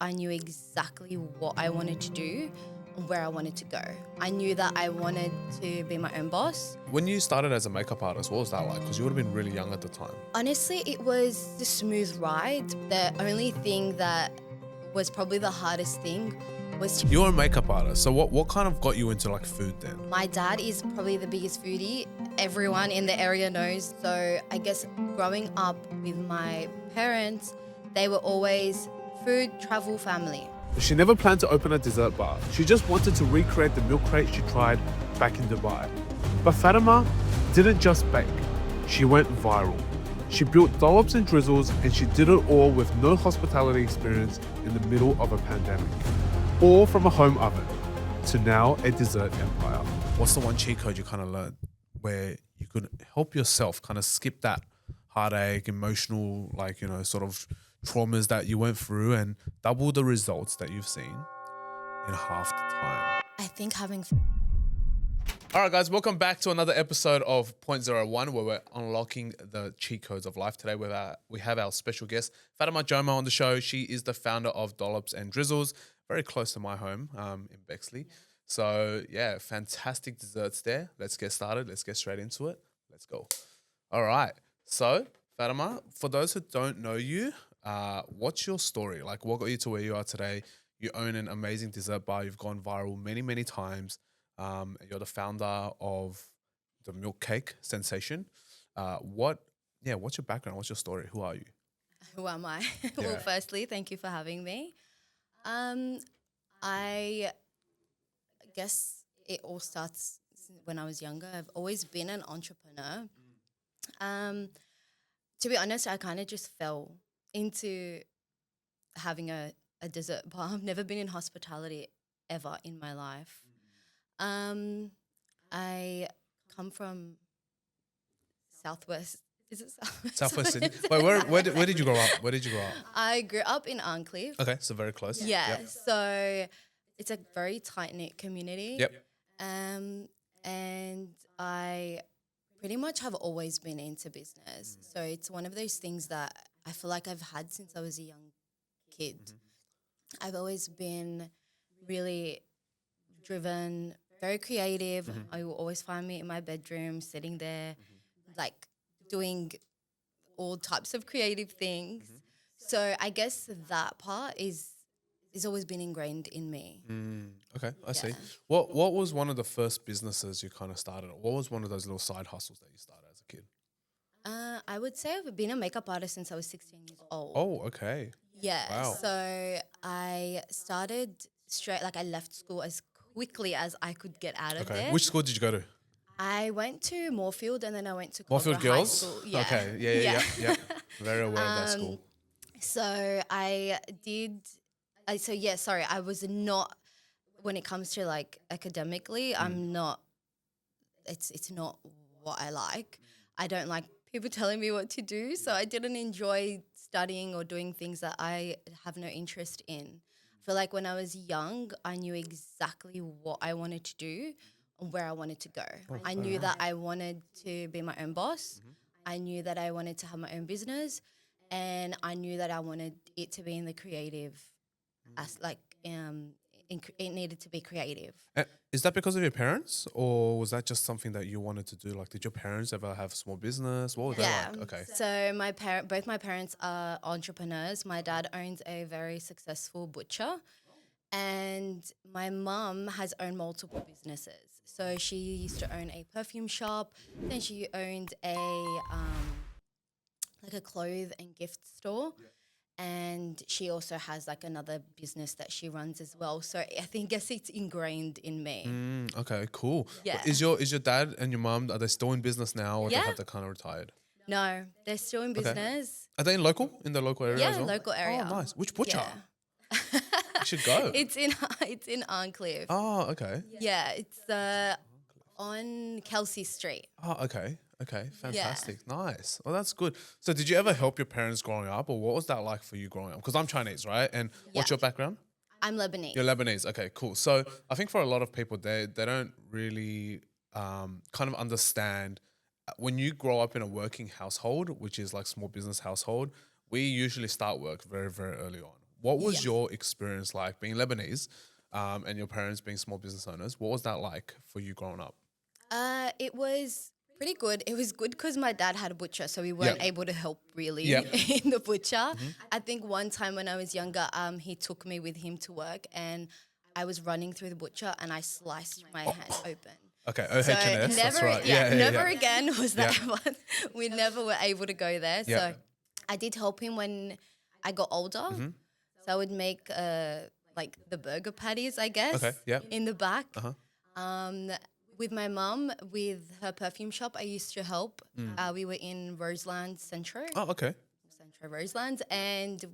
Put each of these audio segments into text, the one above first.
I knew exactly what I wanted to do and where I wanted to go. I knew that I wanted to be my own boss. When you started as a makeup artist, what was that like? Because you would have been really young at the time. Honestly, it was the smooth ride. The only thing that was probably the hardest thing was You're a makeup artist, so what kind of got you into like food then? my dad is probably the biggest foodie everyone in the area knows. So I guess growing up with my parents, they were always food, travel, family. She never planned to open a dessert bar. She just wanted to recreate the milk crate she tried back in Dubai. But Fatima didn't just bake. She went viral. She built Dollops and Drizzles, and she did it all with no hospitality experience in the middle of a pandemic. All from a home oven to now a dessert empire. What's the one cheat code you kind of learned where you could help yourself kind of skip that heartache, emotional, like, you know, sort of traumas that you went through and double the results that you've seen in half the time? I think having All right, guys, welcome back to another episode of Point 01, where we're unlocking the cheat codes of life. Today we have our special guest, Fatima Jomaa, on the show. She is the founder of Dollops and Drizzles, very close to my home in Bexley. So, yeah, fantastic desserts there. Let's get started. Let's get straight into it. Let's go. All right. So, Fatima, for those who don't know you, what's your story? Like, what got you to where you are today? You own an amazing dessert bar. You've gone viral many, many times. You're the founder of the milk cake sensation. What's your background? What's your story? Who are you? who am I? Well, firstly, thank you for having me. I guess it all starts when I was younger. I've always been an entrepreneur. To be honest, I kind of just fell into having a dessert bar. I've never been in hospitality ever in my life. I come from Southwest. Is it Southwest? Southwest Sydney. Wait, where did you grow up? Where did you grow up? I grew up in Arncliffe. Okay, so very close. Yeah, Yep. so it's a very tight-knit community. Yep. And I pretty much have always been into business. So it's one of those things that I feel like I've had since I was a young kid. I've always been really driven, very creative. You will always find me in my bedroom, sitting there, like doing all types of creative things. So I guess that part is always been ingrained in me. Okay, I see. Yeah. What was one of the first businesses you kind of started? What was one of those little side hustles that you started as a kid? I would say I've been a makeup artist since I was 16 years old. Oh, okay. Yeah. Wow. So I started I left school as quickly as I could get out of Okay. there. Which school did you go to? I went to Moorfield and then I went to Moorfield Culver High Girls? School. Yeah. Okay. Yeah. Very aware of that school. So I was not, when it comes to like academically, I'm not, it's not what I like. I don't like people telling me what to do. So I didn't enjoy studying or doing things that I have no interest in. I feel like when I was young, I knew exactly what I wanted to do and where I wanted to go. I knew that I wanted to be my own boss. I knew that I wanted to have my own business, and I knew that I wanted it to be in the creative, it needed to be creative. Is that because of your parents, or was that just something that you wanted to do? Like, did your parents ever have small business? What was that like? Okay. So both my parents are entrepreneurs. My dad owns a very successful butcher, and my mum has owned multiple businesses. So she used to own a perfume shop, then she owned a clothes and gift store. And she also has like another business that she runs as well. So I guess it's ingrained in me. Okay, cool. Yeah. Is your dad and your mum, are they still in business now, or Yeah. they have they kind of retired? No, they're still in business. Are they in the local area as well? Local area. Oh, nice. Which butcher? Yeah. You should go. It's in Arncliffe. Oh, okay. Yeah, it's on Kelsey Street. Oh, okay. Okay, fantastic. Nice. Well, that's good. So did you ever help your parents growing up, or what was that like for you growing up? Because I'm Chinese, right? And what's Yeah. your background? I'm Lebanese. You're Lebanese. Okay, cool. So I think for a lot of people, they don't really kind of understand when you grow up in a working household, which is like small business household, we usually start work very, very early on. What was your experience like being Lebanese and your parents being small business owners? What was that like for you growing up? It was pretty good. It was good because my dad had a butcher, so we weren't able to help really Yep. in the butcher. I think one time when I was younger, he took me with him to work, and I was running through the butcher and I sliced my hand open. Okay, So OH&S, that's right. never again was that one. We never were able to go there. Yeah. So I did help him when I got older. So I would make like the burger patties, I guess, Okay, yeah. in the back. With my mum, with her perfume shop, I used to help. We were in Roseland Centro. Oh, okay. Centro Roselands, and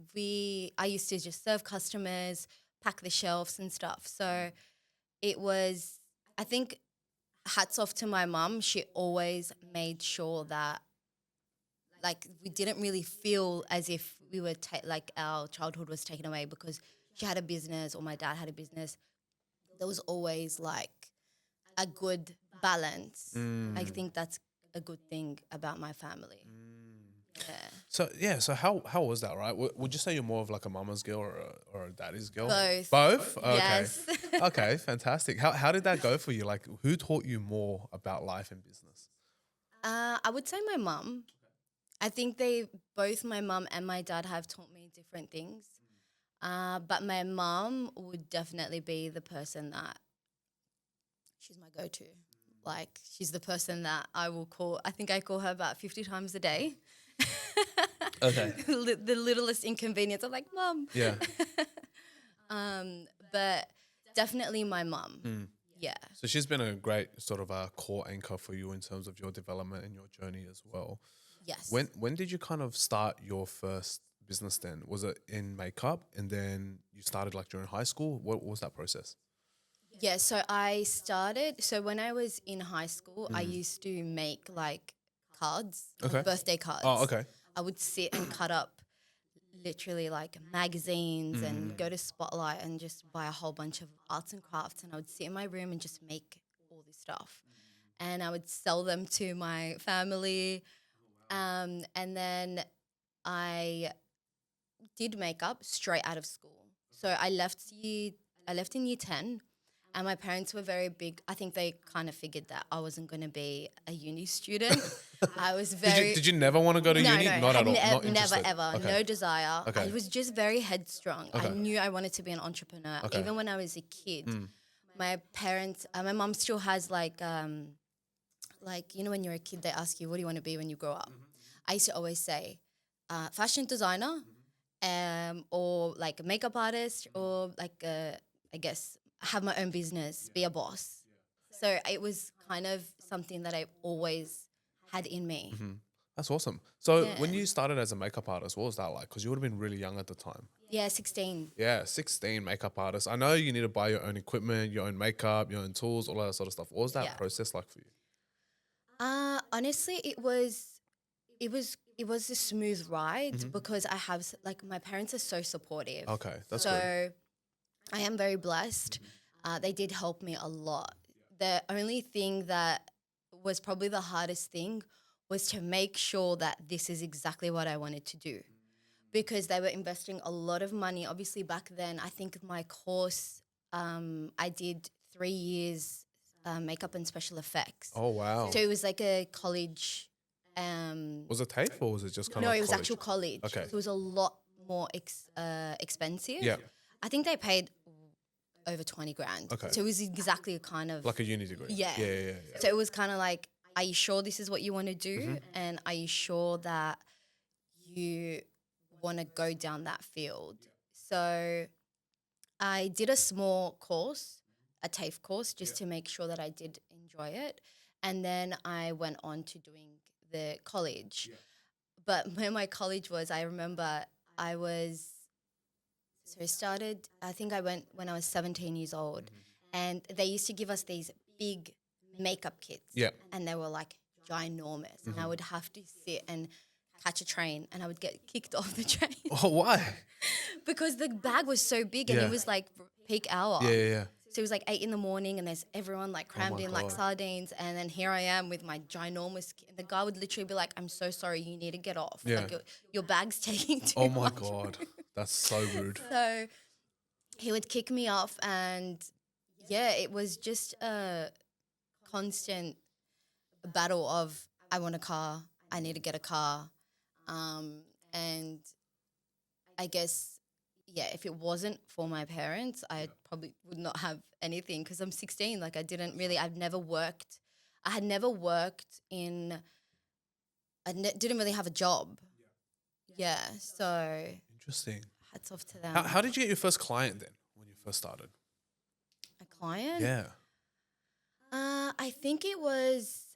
I used to just serve customers, pack the shelves and stuff. So it was, I think, hats off to my mum. She always made sure that, like, we didn't really feel as if we were like our childhood was taken away because she had a business or my dad had a business. There was always like a good balance. I think that's a good thing about my family. So how was that, right? Would you say you're more of like a mama's girl or a daddy's girl? Both. Both? Okay. Yes. Okay, fantastic. How did that go for you? Like, who taught you more about life and business? I would say my mum. I think both my mum and my dad have taught me different things. But my mum would definitely be the person that she's my go-to. Like, she's the person that I will call. I think I call her about 50 times a day. Okay. The littlest inconvenience. I'm like, Mum. Yeah. But definitely my mum. Yeah. So she's been a great sort of a core anchor for you in terms of your development and your journey as well. Yes. When did you kind of start your first business then? Was it in makeup and then you started like during high school? What was that process? Yeah, so when I was in high school, I used to make like cards, like Okay. birthday cards. Oh, okay. I would sit and cut up literally like magazines and go to Spotlight and just buy a whole bunch of arts and crafts, and I would sit in my room and just make all this stuff. And I would sell them to my family. And then I did makeup straight out of school. So I left in year 10. And my parents were very big. I think they kind of figured that I wasn't going to be a uni student. I was very... Did you never want to go to uni? No, Not at all. Not never, interested. ever. Okay. No desire. Okay. I was just very headstrong. Okay. I knew I wanted to be an entrepreneur. Okay. Even when I was a kid, my parents... my mom still has like, you know, when you're a kid, they ask you, what do you want to be when you grow up? I used to always say, fashion designer or like a makeup artist or like, I guess... have my own business, be a boss. So it was kind of something that I always had in me. That's awesome. So when you started as a makeup artist, what was that like? Because you would have been really young at the time. Yeah, 16. Yeah, 16 makeup artist. I know you need to buy your own equipment, your own makeup, your own tools, all that sort of stuff. What was that process like for you? Honestly, it was a smooth ride because I have like my parents are so supportive. Okay, that's so good. I am very blessed. They did help me a lot. The only thing that was probably the hardest thing was to make sure that this is exactly what I wanted to do, because they were investing a lot of money. Obviously, back then, I think my course, I did 3 years makeup and special effects. Oh, wow. So it was like a college. Was it TAFE or was it just kind of No, like it was college? actual college. Okay. So it was a lot more expensive. Yeah. I think they paid over 20 grand. Okay. So it was exactly kind of... Like a uni degree. Yeah. Yeah. So it was kind of like, are you sure this is what you want to do? And are you sure that you want to go down that field? So I did a small course, a TAFE course, just to make sure that I did enjoy it. And then I went on to doing the college. Yeah. But where my college was, I remember so I started, I think I went when I was 17 years old, and they used to give us these big makeup kits. Yeah. And they were like ginormous. And I would have to sit and catch a train, and I would get kicked off the train. Oh, why? Because the bag was so big and it was like peak hour. Yeah. So it was like 8 a.m. and there's everyone like crammed in like sardines. And then here I am with my ginormous and the guy would literally be like, I'm so sorry, you need to get off. Yeah. Like your bag's taking too Oh, my much. God. That's so rude. So he would kick me off, and yeah, it was just a constant battle of I want a car, I need to get a car, and I guess if it wasn't for my parents, I probably would not have anything because I'm 16. Like I've never worked. I had never worked in. Didn't really have a job. Yeah, so Interesting. hats off to them. How did you get your first client then when you first started? A client? Yeah. I think it was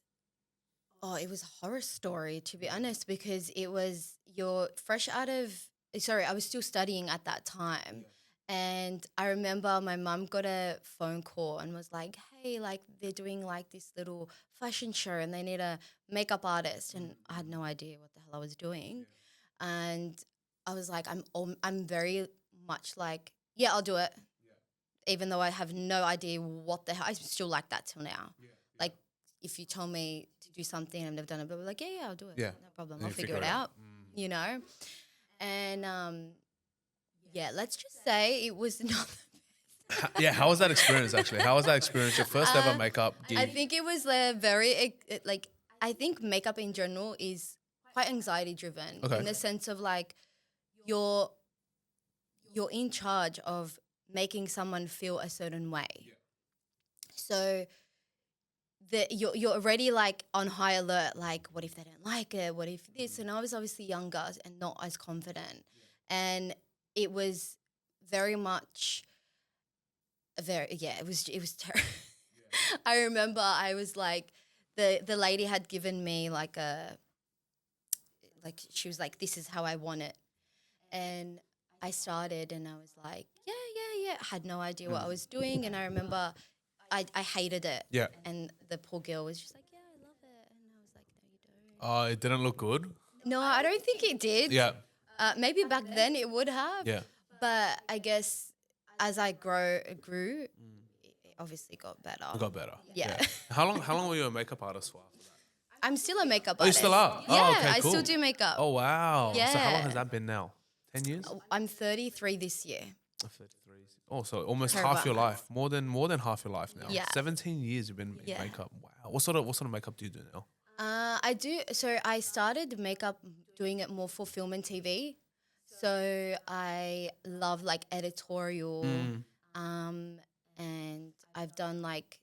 a horror story, to be honest, because it was I was still studying at that time. And I remember my mum got a phone call and was like, hey, like they're doing like this little fashion show and they need a makeup artist. And I had no idea what the hell I was doing. And I was like, I'm very much like, yeah, I'll do it. Even though I have no idea what the hell, I'm still like that till now. Like if you tell me to do something I've never done it, but we're like, yeah, I'll do it. Yeah. No problem. And I'll you figure it out, you know? And let's just say it was not How was that experience actually? How was that experience? Your first ever makeup gig? I think it was I think makeup in general is quite anxiety driven in the sense of like you're in charge of making someone feel a certain way. So you're already like on high alert, like what if they don't like it? What if this? And I was obviously younger and not as confident. And it was very much it was terrible. I remember I was like the lady had given me she was like, this is how I want it. And I started and I was like, yeah. I had no idea what I was doing. And I remember I hated it. Yeah. And the poor girl was just like, yeah, I love it. And I was like, no, you don't. Oh, it didn't look good? No, I don't think it did. Yeah. Maybe back then it would have. Yeah. But I guess as I grew, it obviously got better. It got better. Yeah. How long were you a makeup artist for after that? I'm still a makeup Oh, you artist. still are? Yeah, Oh, okay, I cool. still do makeup. Oh, wow. So how long Yeah. has that been now? 10 years? I'm 33 this year. 33. Oh, so almost Terrible. half your life. More than half your life now. Yeah. 17 years you've been in Yeah. makeup. Wow. What sort of makeup do you do now? I do. So I started makeup doing it more for film and TV. So I love like editorial, and I've done like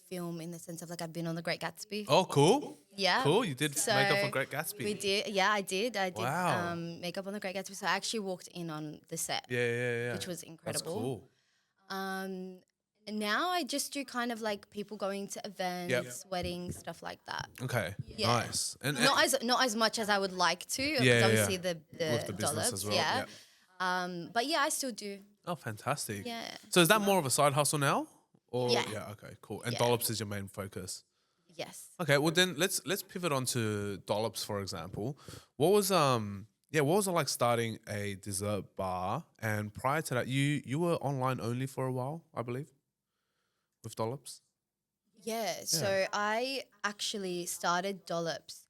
film in the sense of like I've been on The Great Gatsby. Oh, cool. Yeah. Cool. You did So makeup for Great Gatsby. We did. Yeah, I did. I did Wow. makeup on The Great Gatsby. So I actually walked in on the set, Yeah. which was That's incredible. cool. And now I just do kind of like people going to events, weddings, stuff like that. Okay. Yeah. Nice. And Not as much as I would like to, because Yeah. obviously the with the business Dollops, as well. yeah. But yeah, I still do. Oh, fantastic. Yeah. So is that more of a side hustle now? Or Yeah. Okay, cool. And Yeah. Dollops is your main focus. Yes. Okay, well then let's pivot on to Dollops, for example. What was it like starting a dessert bar? And prior to that, you were online only for a while, I believe, with Dollops. Yeah. So I actually started Dollops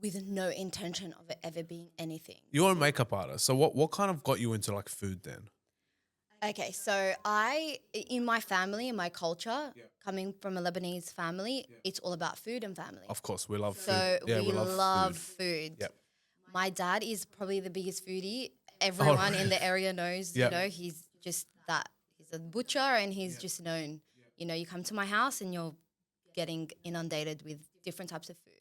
with no intention of it ever being anything. You're a makeup artist, so what kind of got you into like food then? Okay, so in my family, in my culture, coming from a Lebanese family, it's all about food and family. Of course, we love food. So Yeah, we love food. food. Yep. My dad is probably the biggest foodie. Everyone in the area knows, Yep. you know, he's just that. He's a butcher and he's just known. You know, you come to my house and you're getting inundated with different types of food.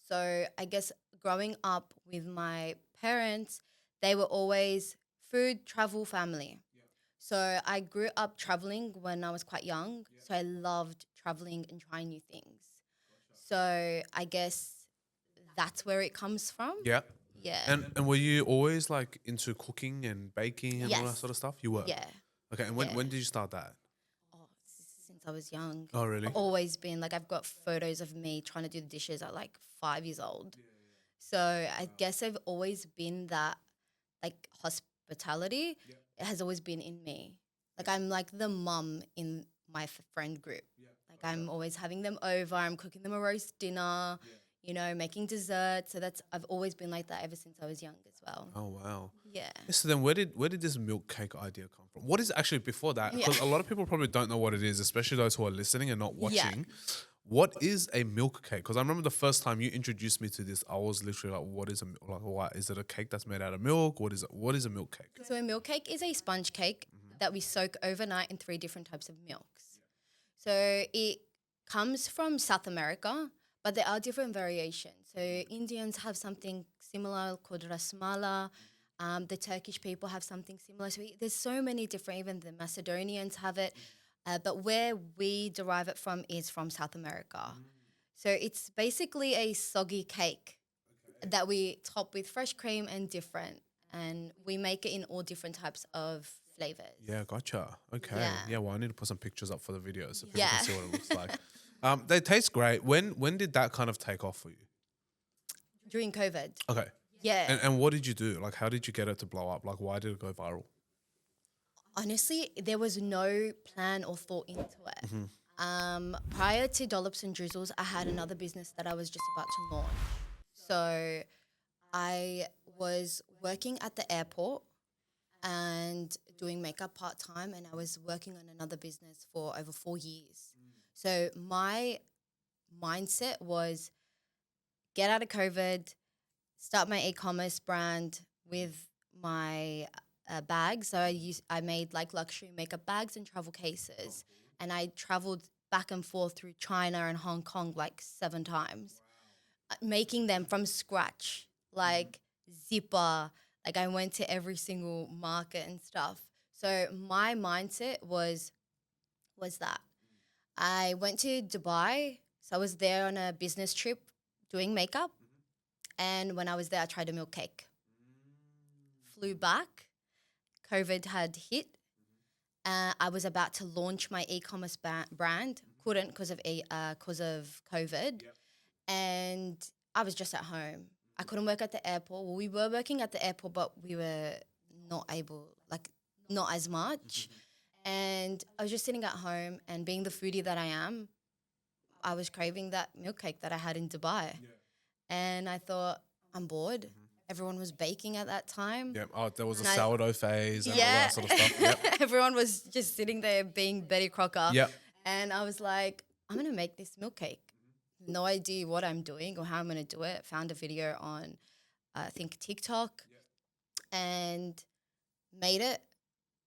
So I guess growing up with my parents, they were always food, travel, family. So I grew up traveling when I was quite young. So I loved traveling and trying new things. So I guess that's where it comes from. Yeah. Yeah. And were you always like into cooking and baking and all that Yes. sort of stuff? You were? Yeah. Okay, and when did you start that? Oh, since I was young. Oh, really? Always been like I've got photos of me trying to do the dishes at like 5 years old. So I guess I've always been that like hospitality. It has always been in me. Like I'm like the mum in my friend group. Like I'm always having them over. I'm cooking them a roast dinner. making desserts. So I've always been like that ever since I was young as well. Oh wow. Yeah. So then where did this milk cake idea come from? What is actually before that? Because a lot of people probably don't know what it is, especially those who are listening and not watching. What is a milk cake? Because I remember the first time you introduced me to this, I was literally like, "What is what is it? A cake that's made out of milk? What is it? What is a milk cake?" So a milk cake is a sponge cake that we soak overnight in 3 different types of milks. So it comes from South America, but there are different variations. So Indians have something similar called rasmala. The Turkish people have something similar. So there's so many different, even the Macedonians have it. But where we derive it from is from South America. So it's basically a soggy cake that we top with fresh cream and different. And we make it in all different types of flavors. Yeah, gotcha. Okay. Yeah. Yeah, well, I need to put some pictures up for the video so people Yeah. can see what it looks like. They taste great. When did that kind of take off for you? During COVID. Okay. Yeah. And what did you do? Like, how did you get it to blow up? Like, why did it go viral? Honestly, there was no plan or thought into it. Prior to Dollops and Drizzles, I had another business that I was just about to launch. So I was working at the airport and doing makeup part-time, and I was working on another business for over 4 years. So my mindset was get out of COVID, start my e-commerce brand with my bags. So I made like luxury makeup bags and travel cases, and I traveled back and forth through China and Hong Kong like 7 times, making them from scratch, like zipper. Like I went to every single market and stuff. So my mindset was that. I went to Dubai. So I was there on a business trip doing makeup. And when I was there, I tried a milk cake. Flew back. COVID had hit. I was about to launch my e-commerce brand. Couldn't because of COVID. And I was just at home. I couldn't work at the airport. Well, we were working at the airport, but we were not able, like, not as much. And I was just sitting at home, and being the foodie that I am, I was craving that milk cake that I had in Dubai. And I thought, I'm bored. Everyone was baking at that time. Yeah. Oh, there was a sourdough phase and all that sort of stuff. Yep. Everyone was just sitting there being Betty Crocker. Yep. And I was like, I'm going to make this milk cake. No idea what I'm doing or how I'm going to do it. Found a video on, I think, TikTok and made it.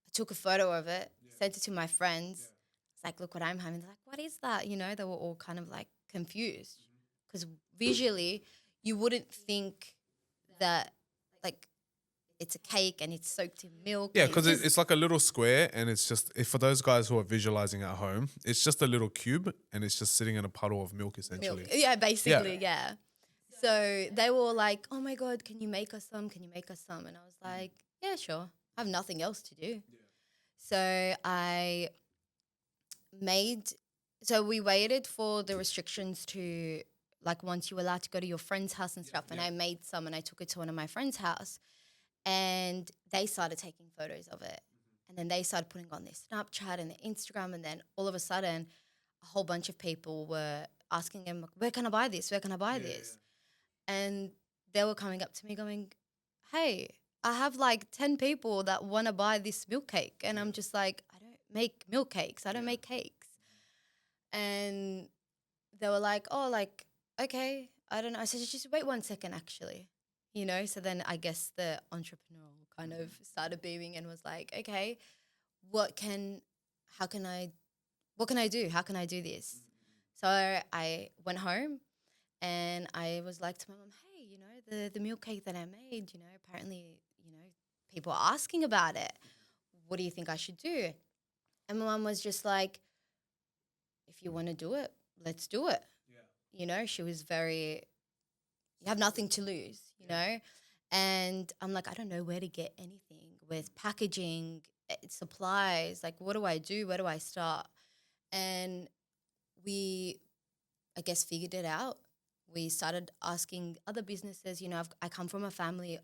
I took a photo of it, sent it to my friends. It's like, look what I'm having. They're like, what is that? You know, they were all kind of like confused because visually you wouldn't think that like it's a cake and it's soaked in milk. Yeah, because it's like a little square, and it's just for those guys who are visualizing at home, it's just a little cube, and it's just sitting in a puddle of milk essentially. Yeah, basically, yeah. So they were like, "Oh my God, can you make us some? Can you make us some?" And I was like, "Yeah, sure. I have nothing else to do." So I made. So we waited for the restrictions to, like, once you were allowed to go to your friend's house and stuff. And I made some, and I took it to one of my friend's house. And they started taking photos of it. And then they started putting on their Snapchat and their Instagram. And then all of a sudden, a whole bunch of people were asking them, where can I buy this? Where can I buy this? And they were coming up to me going, hey, I have like 10 people that want to buy this milk cake. And I'm just like, I don't make milk cakes. I don't make cakes. And they were like, oh, like, okay, I don't know. I said, just wait 1 second, actually. You know, so then I guess the entrepreneurial kind of started beaming and was like, okay, what can I do? How can I do this? So I went home and I was like to my mom, hey, you know, the milk cake that I made, you know, apparently, you know, people are asking about it. What do you think I should do? And my mom was just like, if you want to do it, let's do it. Yeah. You know, she was very, you have nothing to lose, you know? And I'm like, I don't know where to get anything with packaging, supplies. Like, what do I do? Where do I start? And we, I guess, figured it out. We started asking other businesses. You know, I come from a family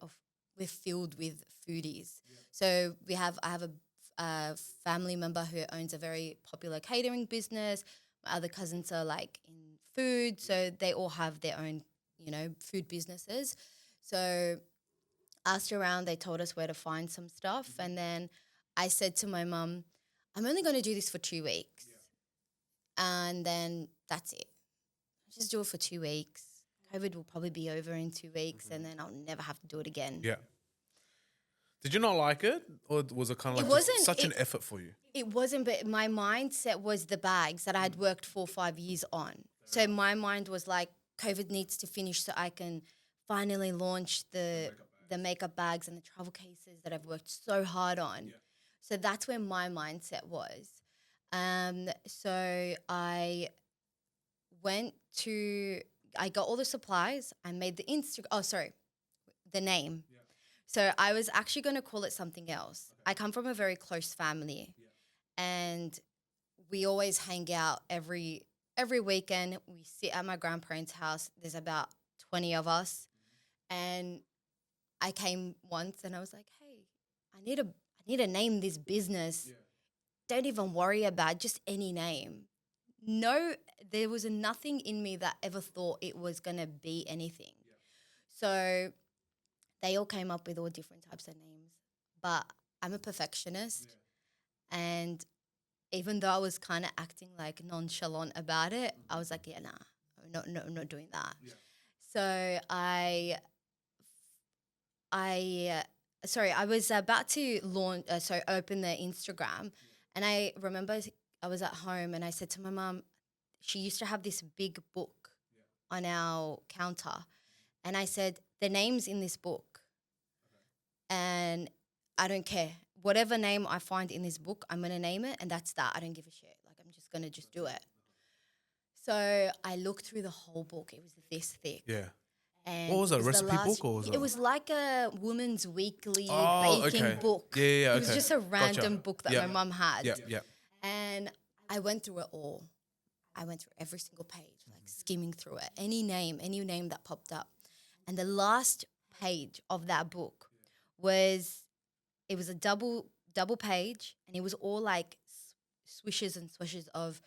we're filled with foodies. Yeah. So I have a family member who owns a very popular catering business. My other cousins are like in food, so they all have their own food businesses. So asked around, they told us where to find some stuff. And then I said to my mum, I'm only going to do this for 2 weeks. And then that's it. Just do it for 2 weeks. COVID will probably be over in 2 weeks and then I'll never have to do it again. Yeah. Did you not like it? Or was it kind of like such an effort for you? It wasn't, but my mindset was the bags that I had worked 4 or 5 years on. So my mind was like, COVID needs to finish so I can finally launch the makeup bags and the travel cases that I've worked so hard on. Yeah. So that's where my mindset was. So I got all the supplies. I made the the name. Yeah. So I was actually going to call it something else. Okay. I come from a very close family, and we always hang out every weekend. We sit at my grandparents' house. There's about 20 of us, and I came once and I was like, "Hey, I need to name this business. Yeah. Don't even worry about just any name." No, there was nothing in me that ever thought it was going to be anything. Yeah. So they all came up with all different types of names. But I'm a perfectionist. Yeah. And even though I was kind of acting like nonchalant about it, I was like, yeah, nah, I'm not doing that. Yeah. So I was about to open the Instagram, and I remember I was at home and I said to my mum, she used to have this big book on our counter, and I said, the name's in this book, and I don't care. Whatever name I find in this book, I'm going to name it, and that's that. I don't give a shit. Like, I'm just going to do it. So I looked through the whole book. It was this thick. Yeah. And what was it, a recipe book? Or was it was like a woman's weekly baking book. Yeah, It was just a random book that my mum had. Yeah. And I went through it all. I went through every single page, like skimming through it. Any name that popped up. And the last page of that book was a double page, and it was all like swishes and swishes of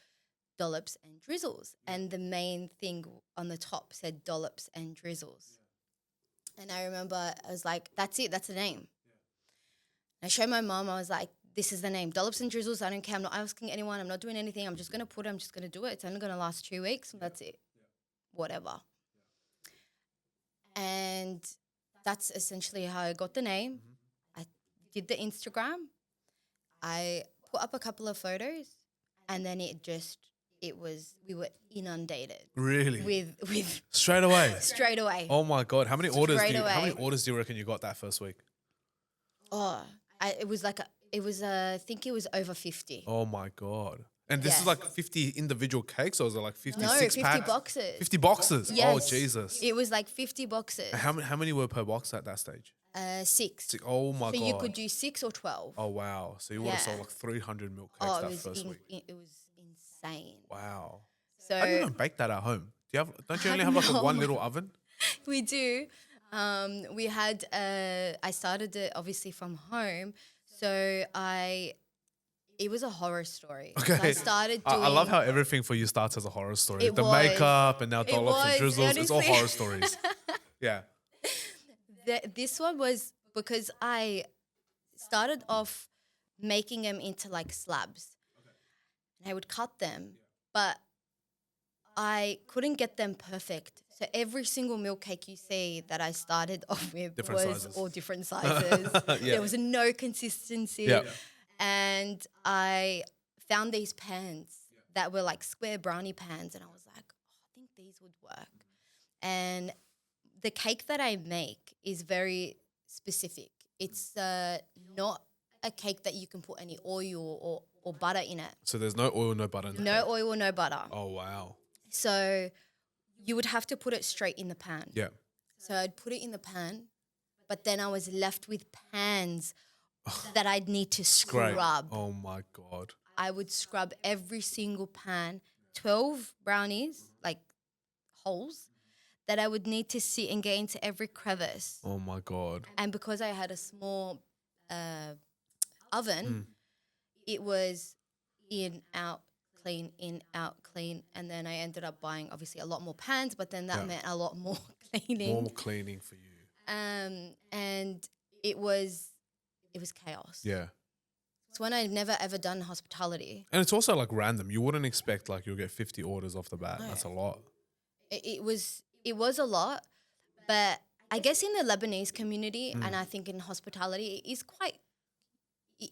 Dollops and Drizzles. Yeah. And the main thing on the top said Dollops and Drizzles. Yeah. And I remember I was like, that's it, that's the name. Yeah. I showed my mom, I was like, this is the name, Dollops and Drizzles. I don't care, I'm not asking anyone, I'm not doing anything, I'm just going to do it. It's only going to last 2 weeks, and that's it. Yeah. Whatever. Yeah. And that's essentially how I got the name. Mm-hmm. I did the Instagram. I put up a couple of photos, and then we were inundated. Really? With straight away. Straight away. Oh my God! How many orders do you reckon you got that first week? Oh, I think it was over 50. Oh my God! And this is like 50 individual cakes, or is it like 56 50 packs? boxes. 50 boxes. Yes. Oh Jesus! It was like 50 boxes. And how many were per box at that stage? 6. Oh my God! So you could do 6 or 12. Oh wow! So you would have sold like 300 milk cakes that first week. It was insane. Wow. So how do you even bake that at home? Don't you only have like one little oven? We do. We had. I started it obviously from home, so it was a horror story. Okay. So I started doing. I love how everything for you starts as a horror story. It The was. makeup and now Dollops and Drizzles. Honestly. It's all horror stories. Yeah. This one was because I started off making them into like slabs. Okay. And I would cut them, but I couldn't get them perfect. So every single milk cake you see that I started off with all different sizes. Yeah. There was no consistency. Yeah. And I found these pans that were like square brownie pans, and I was like, I think these would work. And the cake that I make is very specific. It's not a cake that you can put any oil or butter in it. So there's no oil, no butter in it? No oil, no butter. Oh, wow. So you would have to put it straight in the pan. Yeah. So I'd put it in the pan, but then I was left with pans that I'd need to scrub. Oh, my God. I would scrub every single pan, 12 brownies, like holes, that I would need to sit and get into every crevice. Oh, my God. And because I had a small oven, it was in, out, clean, in, out, clean. And then I ended up buying obviously a lot more pans, but then that meant a lot more cleaning. More cleaning for you. And it was chaos. Yeah. It's when I've never ever done hospitality. And it's also like random. You wouldn't expect like you'll get 50 orders off the bat. No. That's a lot. It was a lot, but I guess in the Lebanese community, and I think in hospitality, it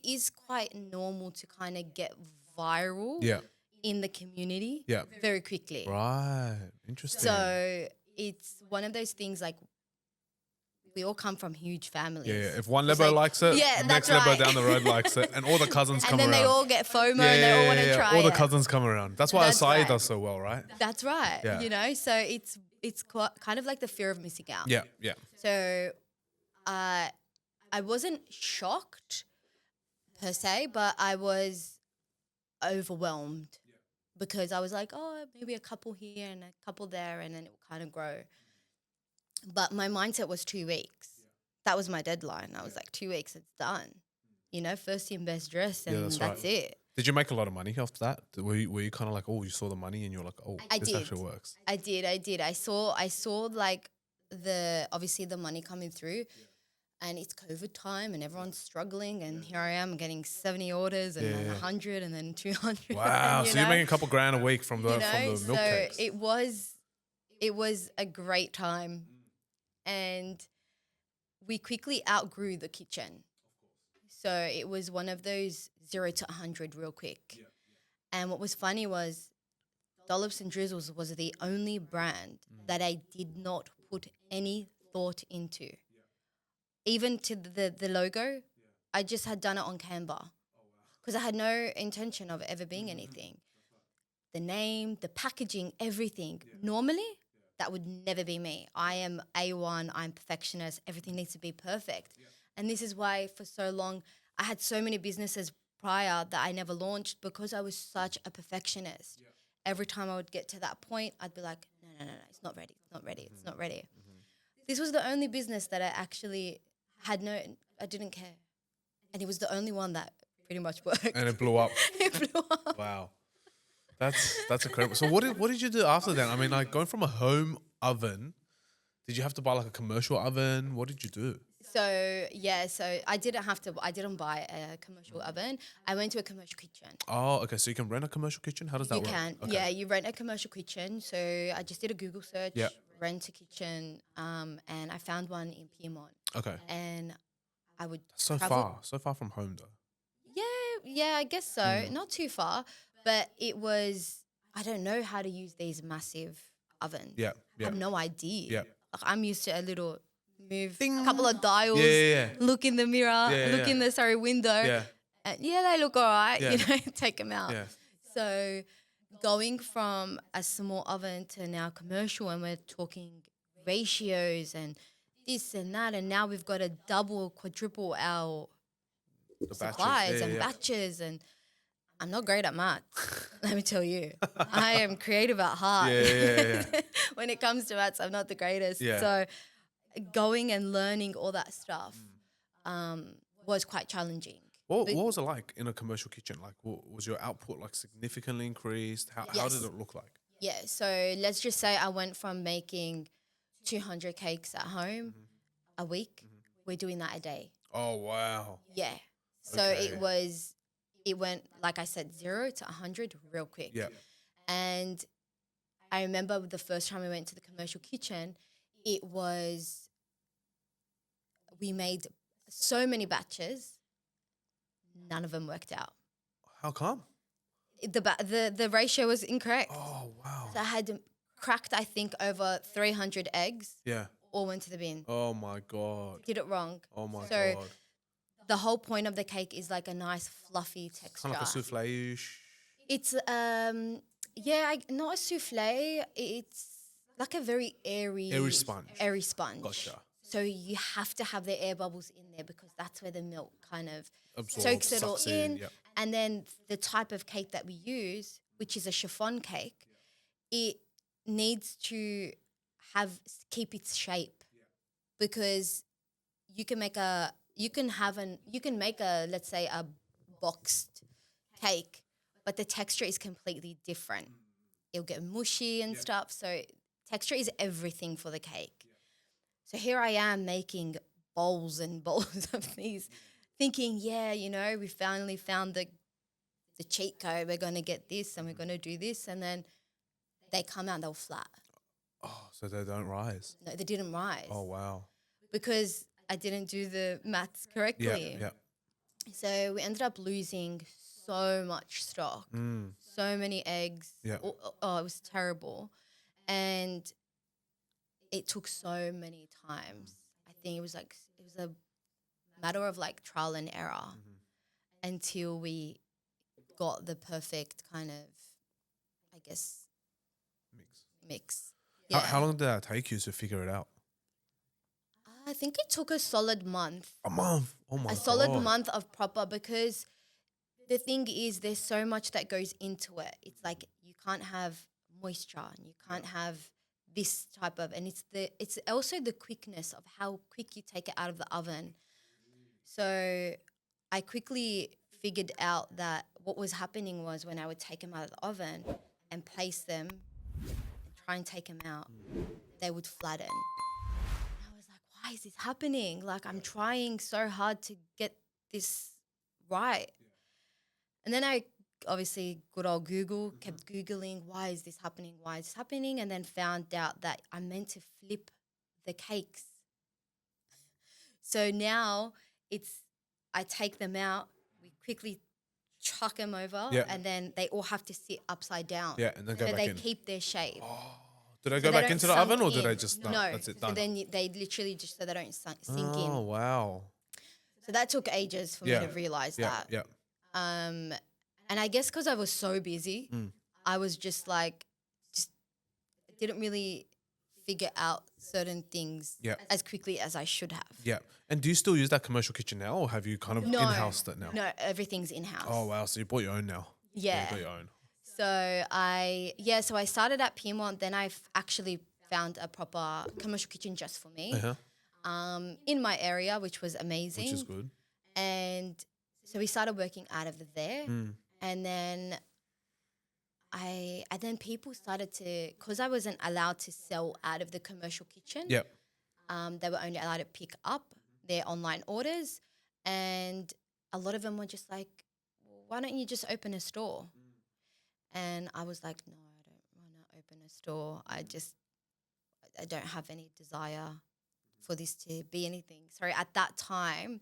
is quite normal to kind of get viral in the community very quickly. Right. Interesting. So it's one of those things like we all come from huge families. Yeah. If one Lebo likes it, the next Lebo down the road likes it, and all the cousins come around. And then they all get FOMO and they all want to try all the it. cousins come around. That's why Acai does so well, right? That's right. Yeah. You know, so it's quite, kind of like the fear of missing out. Yeah, yeah. So I wasn't shocked per se, but I was overwhelmed because I was like, oh, maybe a couple here and a couple there, and then it will kind of grow. But my mindset was 2 weeks. That was my deadline. I was like, 2 weeks, it's done. You know, first in best dress, and that's it. Did you make a lot of money after that? Were you kind of like, oh, you saw the money and you're like, oh, this actually works? I did. I saw like obviously the money coming through, and it's COVID time and everyone's struggling, and here I am getting 70 orders and then 100 and then 200. Wow, so you're making a couple grand a week from the milk cakes. It was a great time, and we quickly outgrew the kitchen. So it was one of those 0 to 100 real quick. And what was funny was Dollops and Drizzles was the only brand that I did not put any thought into. Even to the logo, I just had done it on Canva because I had no intention of it ever being anything. The name, the packaging, everything. Normally, that would never be me. I am A1, I'm perfectionist, everything needs to be perfect. And this is why for so long, I had so many businesses prior that I never launched because I was such a perfectionist. Every time I would get to that point, I'd be like, no, it's not ready, it's not ready. This was the only business that I actually I didn't care. And it was the only one that pretty much worked. And it blew up. It blew up. Wow. That's incredible. So what did you do after that? I mean, like going from a home oven, did you have to buy like a commercial oven? What did you do? So I didn't buy a commercial oven. I went to a commercial kitchen. Oh, okay. So you can rent a commercial kitchen? How does that work? You can. Okay. Yeah, you rent a commercial kitchen. So I just did a Google search, rent a kitchen, and I found one in Piedmont. Okay. And I would so far from home though. Yeah, I guess so. Not too far, but it was, I don't know how to use these massive ovens. Yeah. I have no idea. Yeah. Like, I'm used to a little move, Ding. a couple of dials, look in the mirror, look in the window. Yeah. And they look all right, take them out. Yeah. So going from a small oven to now commercial, and we're talking ratios and this and that, and now we've got to double, quadruple our supplies and batches, and I'm not great at maths, let me tell you. I am creative at heart. Yeah. When it comes to maths, I'm not the greatest. Yeah. So going and learning all that stuff was quite challenging. What was it like in a commercial kitchen? Like, was your output like significantly increased? How did it look like? Yeah, so let's just say I went from making 200 cakes at home a week. We're doing that a day. Oh, wow. Yeah. So it went, like I said, 0 to 100 real quick. Yeah. And I remember the first time we went to the commercial kitchen, we made so many batches, none of them worked out. How come? The ratio was incorrect. Oh, wow. So I had cracked, I think, over 300 eggs. Yeah. All went to the bin. Oh, my God. Did it wrong. Oh, my God. So the whole point of the cake is like a nice fluffy texture. Kind of like a souffle-ish. It's, not a souffle. It's like a very airy sponge. Airy sponge. Gotcha. So you have to have the air bubbles in there because that's where the milk kind of absorbs, soaks it all in. Yep. And then the type of cake that we use, which is a chiffon cake, it needs to keep its shape because you can make let's say a boxed cake, but the texture is completely different. It'll get mushy and stuff. So texture is everything for the cake. So here I am making bowls and bowls of these, thinking, we finally found the cheat code. We're going to get this and we're going to do this. And then they come out and they're flat. Oh, so they don't rise. No, they didn't rise. Oh, wow. Because I didn't do the maths correctly. Yeah. So we ended up losing so much stock, so many eggs. Yeah. Oh, it was terrible. And it took so many times. I think it was a matter of like trial and error until we got the perfect kind of, I guess, mix. Yeah. How long did that take you to figure it out? I think it took a solid month. A month? Oh my God. A solid month of proper, because the thing is there's so much that goes into it. It's like you can't have moisture and you can't have this type of, and it's also the quickness of how quick you take it out of the oven. So I quickly figured out that what was happening was when I would take them out of the oven and place them and try and take them out, they would flatten. And I was like, why is this happening? Like, I'm trying so hard to get this right. And then I obviously, good old Google, kept Googling, why is this happening? Why is this happening? And then found out that I meant to flip the cakes. So now I take them out, we quickly chuck them over, and then they all have to sit upside down. Yeah, and then go so back they in. keep their shape. Oh. Did I go back into the oven or did I just, no, that's it, done? So then they literally just, so they don't sink in. Oh, wow. So that took ages for me to realize that. Yeah. And I guess because I was so busy, I was just like, didn't really figure out certain things as quickly as I should have. Yeah. And do you still use that commercial kitchen now, or have you kind of in-housed it now? No, everything's in-house. Oh, wow. So you bought your own now. Yeah. You got your own. So I started at Piedmont, then I actually found a proper commercial kitchen just for me in my area, which was amazing. Which is good. And so we started working out of there. And then people started to, because I wasn't allowed to sell out of the commercial kitchen. Yep. They were only allowed to pick up their online orders. And a lot of them were just like, well, why don't you just open a store? And I was like, no, I don't want to open a store. I don't have any desire for this to be anything. So at that time,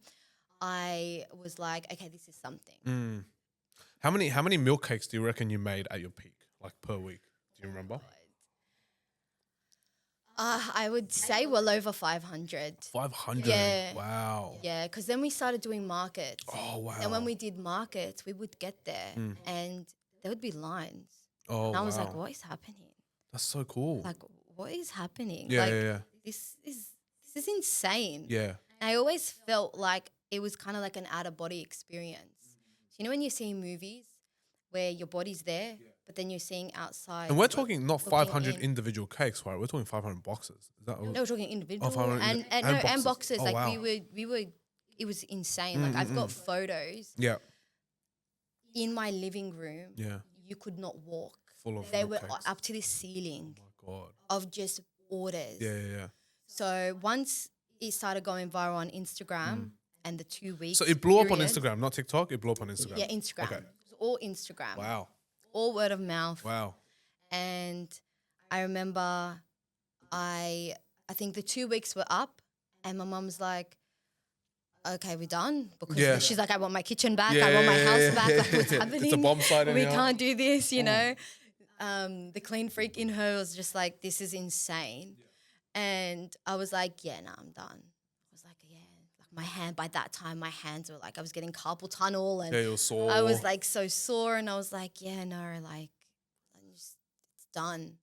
I was like, okay, this is something. How many milk cakes do you reckon you made at your peak, like per week? Do you remember? I would say well over 500. 500? Yeah. Wow. Yeah, because then we started doing markets. Oh, wow. And when we did markets, we would get there and there would be lines. Oh, and I was like, what is happening? That's so cool. Like, what is happening? Yeah, like, yeah. This is insane. Yeah. And I always felt like it was kind of like an out-of-body experience. So, you know when you see movies where your body's there, but then you're seeing outside. And we're talking not 500 in. individual cakes, right? We're talking 500 boxes. Is that No, we're talking individual 500 and boxes. Oh, like wow. we were, it was insane. Like I've got photos Yeah. in my living room. Yeah. You could not walk. Full of They milk were cakes. up to the ceiling Oh, my God. of just orders. Yeah. So once it started going viral on Instagram and the 2 weeks. So it blew up on period- Instagram, not TikTok? It blew up on Instagram? Yeah, Instagram. Okay. It was all Instagram. Wow. All word of mouth. Wow. And I remember I think the 2 weeks were up and my mum's like, okay, we're done. Because she's like, I want my kitchen back. I want my house back. Like, what's happening? It's a bomb site in We here. can't do this, you know. The clean freak in her was just like, this is insane. And I was like, yeah, no, I'm done. I was like, yeah. Like my hand, by that time, my hands were like, I was getting carpal tunnel. And Yeah, you were sore. I was like so sore. And I was like, yeah, no, like, it's done.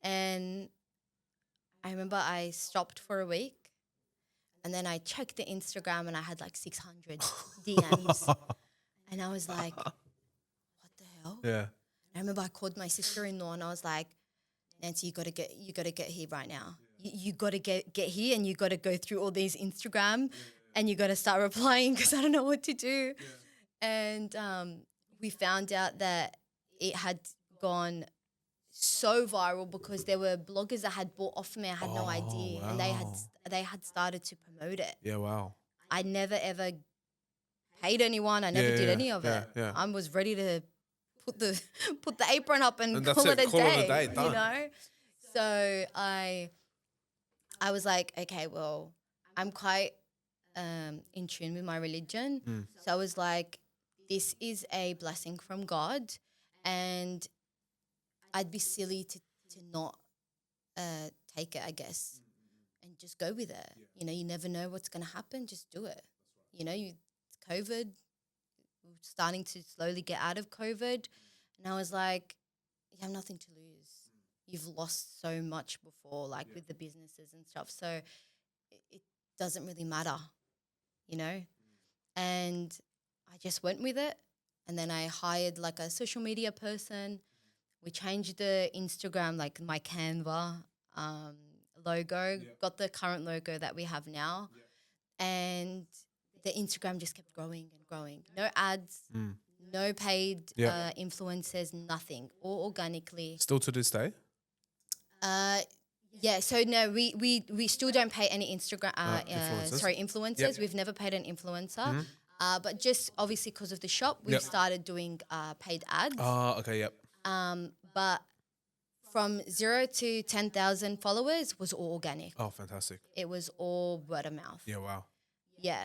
And I remember I stopped for a week. And then I checked the Instagram and I had like 600 DMs. And I was like, what the hell? Yeah. I remember I called my sister-in-law and I was like, Nancy, you gotta get here right now. You gotta get here and you gotta go through all these Instagram and you gotta start replying because I don't know what to do. And we found out that it had gone so viral because there were bloggers that had bought off me. I had no idea, and they had started to promote it. Yeah, wow. I never ever paid anyone. I never did any of it. Yeah. I was ready to put the put the apron up and that's call it, it a call it a day. day, done. You know, so I was like, okay, well, I'm quite in tune with my religion. So I was like, this is a blessing from God, and I'd be silly to not take it, I guess, and just go with it. You know, you never know what's going to happen. Just do it. You know, it's COVID. We're starting to slowly get out of COVID. And I was like, you have nothing to lose. You've lost so much before, like with the businesses and stuff. So it doesn't really matter, you know. And I just went with it. And then I hired like a social media person. We changed the Instagram, like my Canva logo, got the current logo that we have now. And the Instagram just kept growing and growing. No ads, no paid influencers, nothing, all organically. Still to this day? Yeah, so no, we still don't pay any Instagram, influencers. Yep. We've never paid an influencer. But just obviously because of the shop, we've started doing paid ads. Okay, yep. But from 0 to 10,000 followers was all organic. Oh, fantastic. It was all word of mouth. Yeah, wow. Yeah.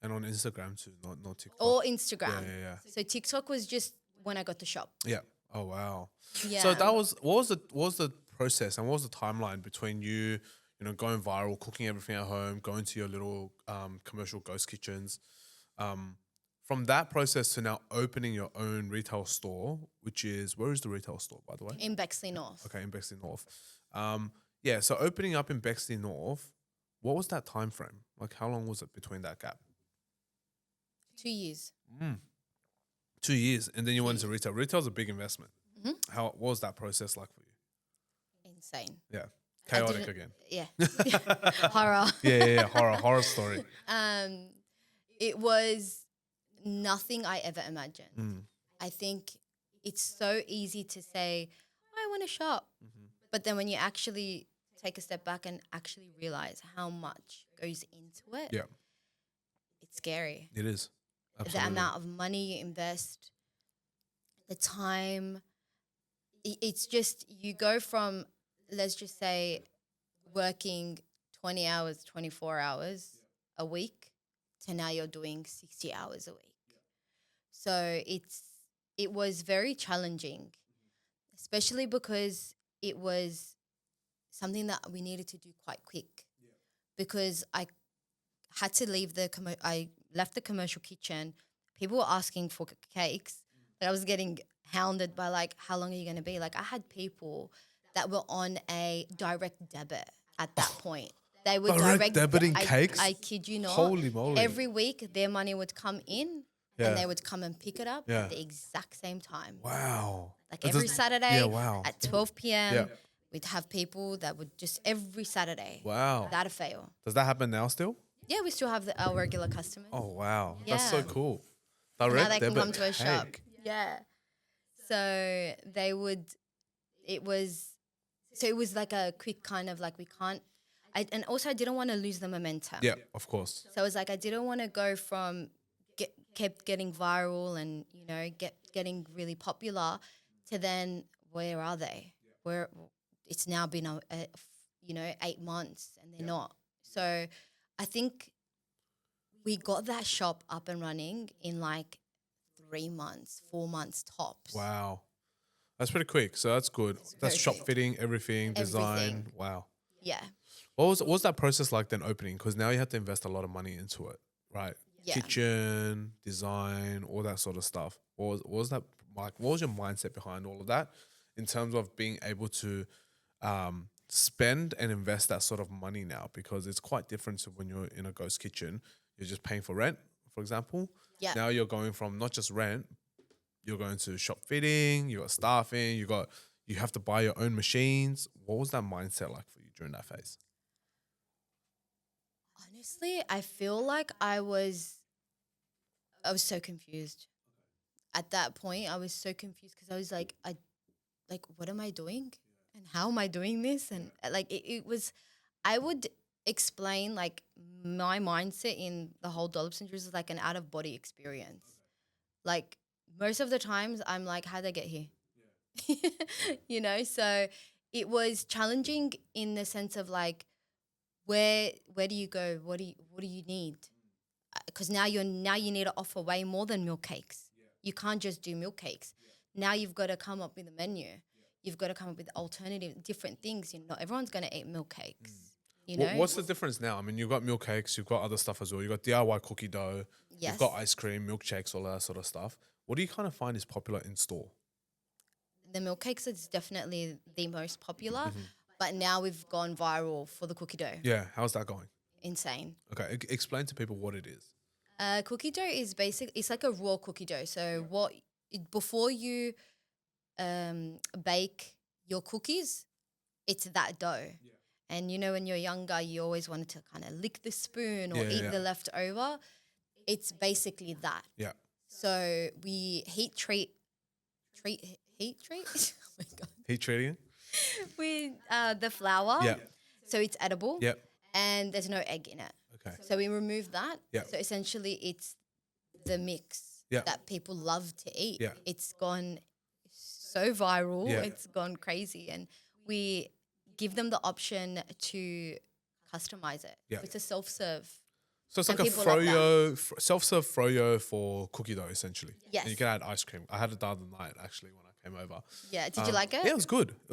And on Instagram too, not TikTok. Or Instagram. Yeah. So TikTok was just when I got the shop. Yeah. Oh, wow. Yeah. So that was, what was the process and what was the timeline between you know, going viral, cooking everything at home, going to your little commercial ghost kitchens, from that process to now opening your own retail store, which is, where is the retail store, by the way? In Bexley North. Okay, in Bexley North. So opening up in Bexley North, what was that time frame? Like, how long was it between that gap? 2 years. 2 years, and then you went into retail. Retail's a big investment. What was that process like for you? Insane. Yeah, chaotic again. Yeah. Horror. Yeah. Horror story. It was nothing I ever imagined. I think it's so easy to say, I want to shop. But then when you actually take a step back and actually realize how much goes into it, it's scary. It is. Absolutely. The amount of money you invest, the time. It's just, you go from, let's just say, working 20 hours, 24 hours a week to now you're doing 60 hours a week. So it was very challenging, especially because it was something that we needed to do quite quick because I had to leave I left the commercial kitchen. People were asking for cakes, but I was getting hounded by like, how long are you going to be? Like, I had people that were on a direct debit at that point. They were direct debiting cakes? I kid you not. Holy moly. Every week their money would come in and they would come and pick it up at the exact same time. Wow. Like every Saturday at 12 p.m. Yeah. We'd have people that would just every Saturday. Wow. Without fail. Does that happen now still? Yeah, we still have our regular customers. Oh, wow. Yeah. That's so cool. Now Direct they can debit come to a shop. cake. Yeah. So they would, it was like a quick kind of like, and also I didn't want to lose the momentum. Yeah, of course. So it was like, I didn't want to go from kept getting viral and, you know, getting really popular to then, where are they? Where it's now been, 8 months and they're not. So I think we got that shop up and running in like 3 months, 4 months tops. Wow. That's pretty quick. So that's good. That's shop fitting, everything, design. Wow. Yeah. What was that process like then opening? Because now you have to invest a lot of money into it, right? Yeah. Kitchen, design, all that sort of stuff. What was that like? What was your mindset behind all of that in terms of being able to spend and invest that sort of money now? Because it's quite different to when you're in a ghost kitchen. You're just paying for rent, for example. Yeah. Now you're going from not just rent, you're going to shop fitting, you got staffing, you have to buy your own machines. What was that mindset like for you during that phase? Honestly, I feel like I was so confused. at that point, I was so confused because I was like, what am I doing? And how am I doing this? And like, it was, I would explain like my mindset in the whole Dollops and Drizzles is like an out of body experience. Like most of the times I'm like, how'd I get here? You know, so it was challenging in the sense of like, where do you go? What do you need? Because now you need to offer way more than milk cakes. You can't just do milk cakes. Now you've got to come up with a menu. You've got to come up with alternative, different things. You know, not everyone's going to eat milk cakes. You know, What's the difference now? I mean, you've got milk cakes, you've got other stuff as well. You've got DIY cookie dough, yes. you've got ice cream, milkshakes, all that sort of stuff. What do you kind of find is popular in store? The milk cakes is definitely the most popular, but now we've gone viral for the cookie dough. Yeah, how's that going? Insane. Okay, explain to people what it is. Cookie dough is it's like a raw cookie dough. So before you bake your cookies, it's that dough. Yeah. And you know, when you're younger, you always wanted to kind of lick the spoon or eat the leftover. It's basically that. Yeah. So we heat treat. Oh my God. Heat treating it? With the flour. Yeah. So it's edible. Yep. And there's no egg in it. Okay. So we remove that. Yeah. So essentially it's the mix that people love to eat. Yeah. It's gone so viral. Yeah. It's gone crazy. And we give them the option to customize it. Yeah. It's a self-serve. So it's like a froyo, self-serve froyo for cookie dough, essentially. Yes. And you can add ice cream. I had it the other night, actually, when I came over. Yeah. Did you like it? Yeah, it was good. It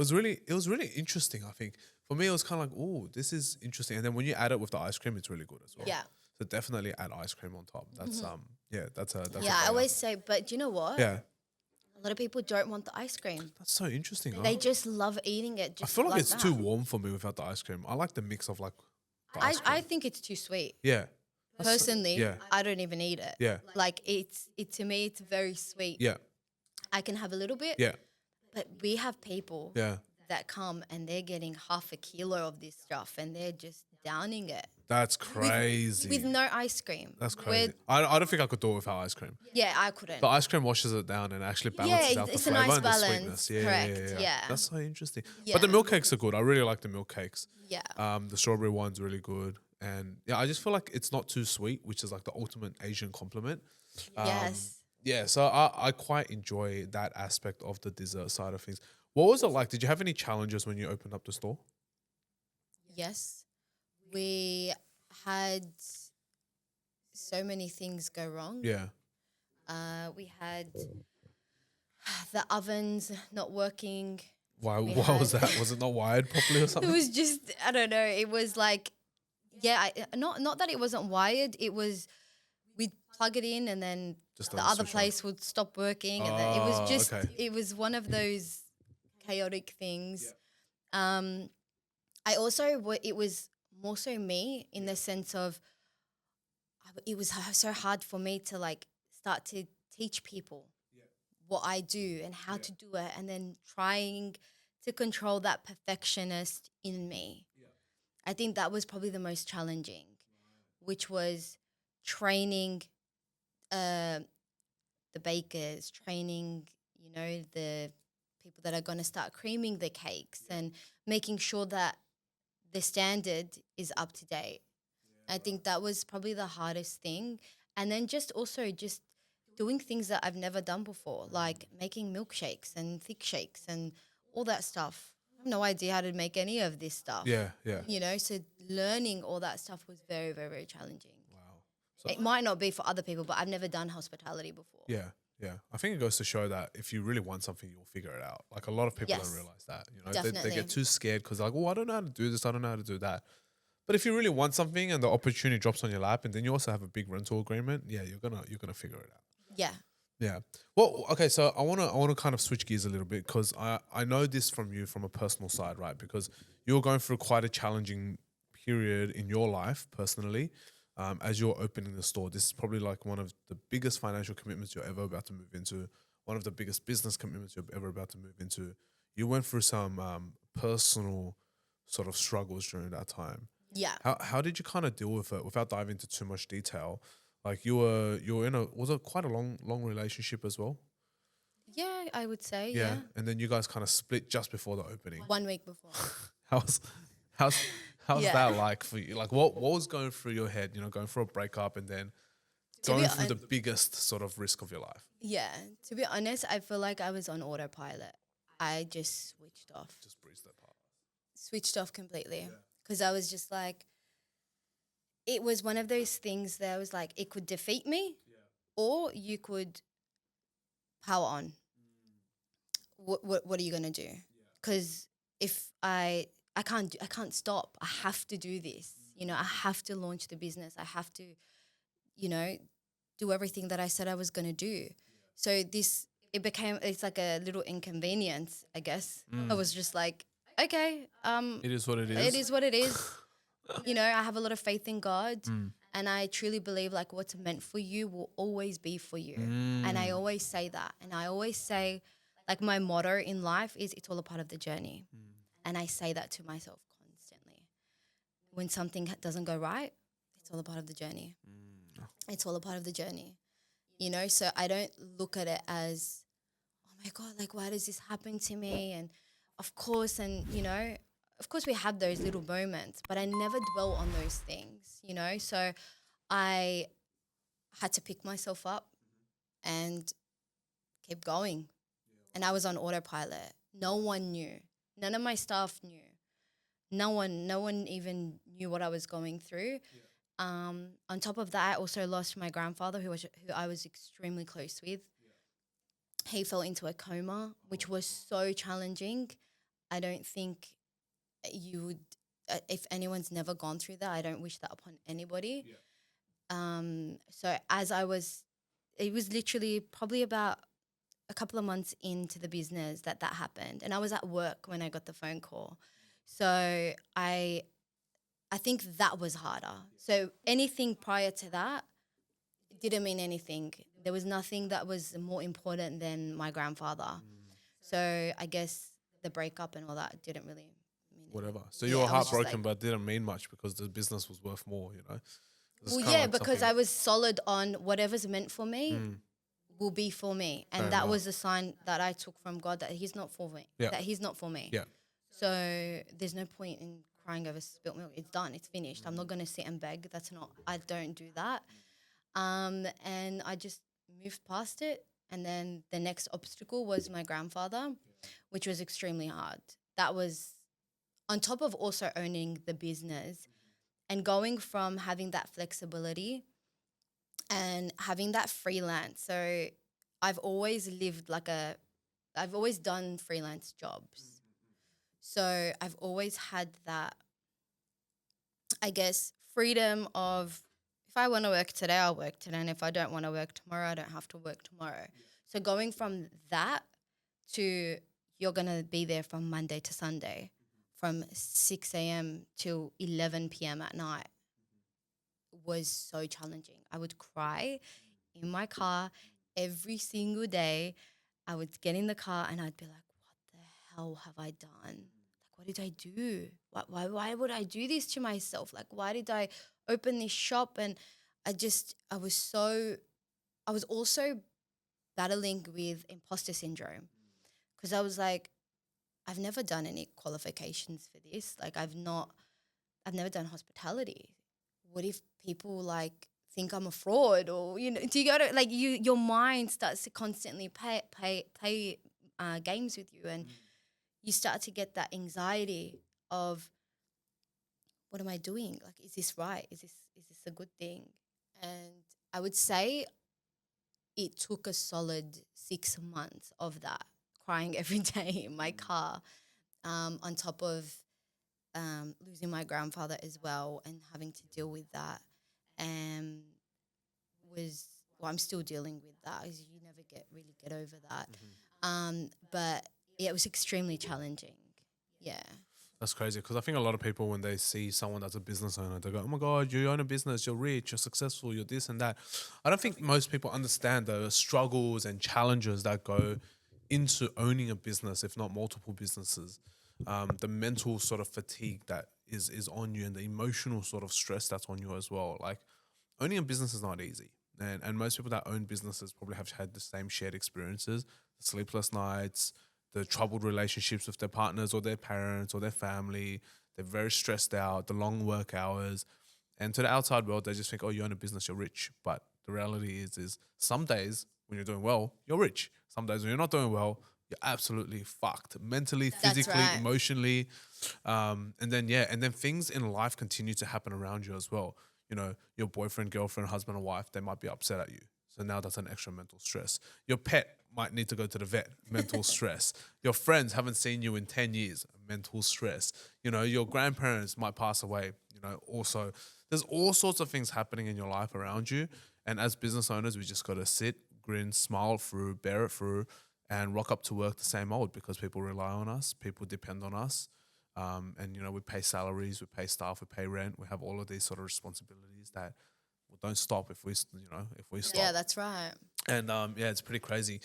was really interesting, I think. For me, it was kind of like, oh, this is interesting. And then when you add it with the ice cream, it's really good as well. Yeah. So definitely add ice cream on top. That's that's I always say, but do you know what? Yeah. A lot of people don't want the ice cream. That's so interesting. They just love eating it. I feel like it's too warm for me without the ice cream. I like the mix of like the ice cream. I think it's too sweet. Yeah. Personally, I don't even eat it. Yeah. Like to me, it's very sweet. Yeah. I can have a little bit. Yeah. But we have people that come and they're getting half a kilo of this stuff and they're just downing it. That's crazy. With no ice cream. That's crazy. I don't think I could do it without ice cream. Yeah, I couldn't. The ice cream washes it down and actually balances out the flavor and the sweetness. Yeah, correct. Yeah. That's so interesting. Yeah. But the milk cakes are good. I really like the milk cakes. Yeah. The strawberry one's really good. And yeah, I just feel like it's not too sweet, which is like the ultimate Asian compliment. Yes. Yeah, so I quite enjoy that aspect of the dessert side of things. What was it like? Did you have any challenges when you opened up the store? Yes. We had so many things go wrong. Yeah. We had the ovens not working. Why was that? Was it not wired properly or something? It was just, I don't know. It was like, not that it wasn't wired. It was, we'd plug it in and then just the other place would stop working. And then it was just, it was one of those chaotic things. Yeah. It was more so me in the sense of it was so hard for me to like start to teach people what I do and how to do it, and then trying to control that perfectionist in me. Yeah. I think that was probably the most challenging, which was training the bakers, training, the people that are going to start creaming the cakes and making sure that the standard is up to date. Yeah. I think that was probably the hardest thing. And then just doing things that I've never done before, like making milkshakes and thick shakes and all that stuff. I have no idea how to make any of this stuff. Yeah, yeah. So learning all that stuff was very, very, very challenging. Wow. So it might not be for other people, but I've never done hospitality before. Yeah, yeah. I think it goes to show that if you really want something, you'll figure it out. Like a lot of people don't realize that. They get too scared because they're like, oh, I don't know how to do this, I don't know how to do that. But if you really want something and the opportunity drops on your lap, and then you also have a big rental agreement, you're gonna figure it out. Yeah. Yeah. Well, okay, so I wanna kind of switch gears a little bit because I know this from you from a personal side, right? Because you're going through quite a challenging period in your life personally, as you're opening the store. This is probably like one of the biggest financial commitments you're ever about to move into, one of the biggest business commitments you're ever about to move into. You went through some personal sort of struggles during that time. Yeah. How did you kind of deal with it without diving into too much detail? Like you were in was it quite a long relationship as well? Yeah, I would say, Yeah. yeah. And then you guys kind of split just before the opening. 1 week before. How's how's how's Yeah. that like for you? Like what was going through your head, you know, going through a breakup and then To be going through the hon- biggest sort of risk of your life? Yeah, to be honest, I feel like I was on autopilot. I just switched off. Just breeze that part. Switched off completely. Because I was just like, it was one of those things that was like, it could defeat me or you could power on. What are you going to do? Because if I can't stop. I have to do this. You know, I have to launch the business. I have to, you know, do everything that I said I was going to do. So it's like a little inconvenience, I guess. I was just like, okay, It is what it is. it is what it is. You know, I have a lot of faith in God, and I truly believe like what's meant for you will always be for you. And I always say that. And I always say, like, my motto in life is it's all a part of the journey. And I say that to myself constantly. When something doesn't go right, it's all a part of the journey. It's all a part of the journey. You know, so I don't look at it as, oh my God, like, why does this happen to me? And of course, you know, of course we have those little moments, but I never dwell on those things, you know? So I had to pick myself up and keep going. And I was on autopilot. No one knew. None of my staff knew. No one even knew what I was going through. On top of that, I also lost my grandfather, who I was extremely close with. He fell into a coma, which was so challenging. I don't think you would, if anyone's never gone through that, I don't wish that upon anybody. So it was literally probably about a couple of months into the business that happened. And I was at work when I got the phone call. So I think that was harder. So anything prior to that didn't mean anything. There was nothing that was more important than my grandfather. So I guess the breakup and all that didn't really mean Whatever. So Yeah, you were I was just heartbroken, like- but didn't mean much because the business was worth more, you know? It's Well, kinda yeah, like because something- I was solid on whatever's meant for me will be for me. And Fair that enough. was a sign that I took from God that he's not for me. Yeah. That he's not for me. Yeah. So there's no point in crying over spilt milk. It's done. It's finished. I'm not going to sit and beg. I don't do that. And I just moved past it. And then the next obstacle was my grandfather, which was extremely hard. That was on top of also owning the business and going from having that flexibility and having that freelance. So I've always I've always done freelance jobs. So I've always had that, I guess, freedom of if I want to work today, I'll work today. And if I don't want to work tomorrow, I don't have to work tomorrow. So going from that to you're going to be there from Monday to Sunday, from 6 a.m. till 11 p.m. at night was so challenging. I would cry in my car every single day. I would get in the car and I'd be like, what the hell have I done? Like, what did I do? Why would I do this to myself? Like, why did I open this shop? And I was also battling with imposter syndrome because I was like, I've never done any qualifications for this. Like, I've never done hospitality. What if people like think I'm a fraud, or you know? Do you go to like your mind starts to constantly play games with you, and you start to get that anxiety of what am I doing? Like, is this right? Is this a good thing? And I would say it took a solid 6 months of that, crying every day in my car, on top of losing my grandfather as well and having to deal with that. I'm still dealing with that. 'Cause you never really get over that. But yeah, it was extremely challenging. Yeah. That's crazy because I think a lot of people, when they see someone that's a business owner, they go, oh my God, you own a business, you're rich, you're successful, you're this and that. I don't think most people understand the struggles and challenges that go into owning a business, if not multiple businesses. The mental sort of fatigue that is on you and the emotional sort of stress that's on you as well. Like, owning a business is not easy. And most people that own businesses probably have had the same shared experiences, the sleepless nights, the troubled relationships with their partners or their parents or their family. They're very stressed out, the long work hours. And to the outside world, they just think, oh, you own a business, you're rich. But the reality is some days when you're doing well, you're rich. Some days when you're not doing well, you're absolutely fucked mentally, physically, right. emotionally. And then things in life continue to happen around you as well. You know, your boyfriend, girlfriend, husband, or wife, they might be upset at you. So now that's an extra mental stress. Your pet might need to go to the vet, mental stress. Your friends haven't seen you in 10 years, mental stress. You know, your grandparents might pass away, you know, also. There's all sorts of things happening in your life around you. And as business owners, we just got to sit, grin, smile through, bear it through, and rock up to work the same old because people rely on us, people depend on us. And, you know, we pay salaries, we pay staff, we pay rent. We have all of these sort of responsibilities that don't stop if we stop. Yeah, that's right. And it's pretty crazy.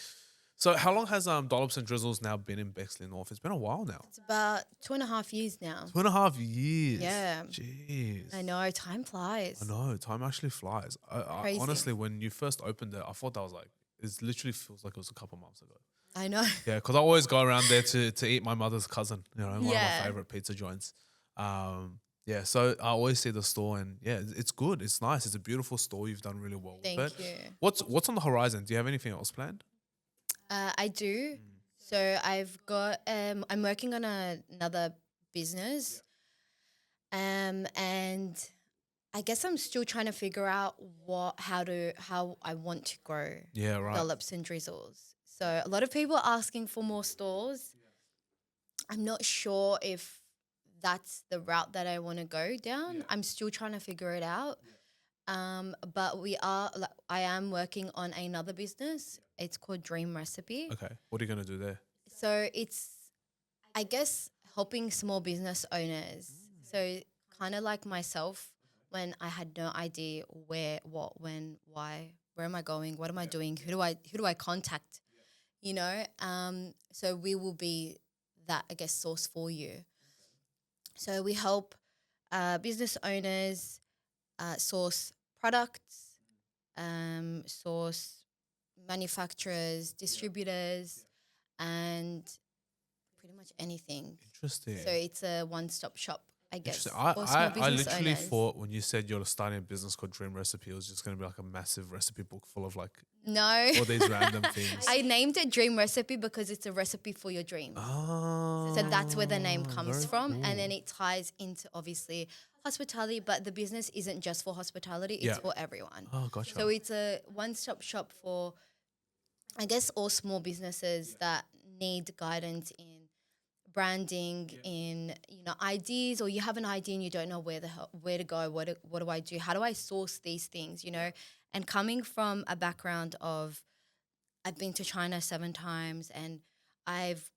So how long has Dollops and Drizzles now been in Bexley North? It's been a while now. It's about 2.5 years now. 2.5 years. Yeah. Jeez. I know, time flies. I know, time actually flies. I Crazy. honestly, when you first opened it, I thought that was like, it literally feels like it was a couple months ago. I know. Yeah, because I always go around there to eat my mother's cousin, you know, one of my Yeah. favorite pizza joints. So I always see the store and it's good. It's nice. It's a beautiful store. You've done really well with Thank it. you. What's on the horizon? Do you have anything else planned? I do. So I've got, I'm working on another business. And I guess I'm still trying to figure out how I want to grow Yeah, right. Dollops and Drizzles. So a lot of people are asking for more stores. I'm not sure if that's the route that I want to go down. I'm still trying to figure it out. But I am working on another business. It's called Dream Recipe. Okay. What are you going to do there? So it's, I guess, helping small business owners. So kind of like myself, when I had no idea where, what, when, why, where am I going, what am I doing, who do I contact, you know? So we will be that, I guess, source for you. So we help business owners source products, source manufacturers, distributors, and pretty much anything. Interesting. So it's a one-stop shop, I guess. Interesting. for small I business literally owners. thought when you said you're starting a business called Dream Recipe, it was just going to be like a massive recipe book full of like No. all these random things. I named it Dream Recipe because it's a recipe for your dreams. Oh, So that's where the name comes very from. cool. And then it ties into, obviously, hospitality, but the business isn't just for hospitality, it's Yeah. for everyone. Oh, gotcha. So it's a one-stop shop for, I guess, all small businesses that need guidance in branding, in, you know, ideas, or you have an idea and you don't know where to go, what do I do, how do I source these things, you know? And coming from a background of, I've been to China 7 times, and I've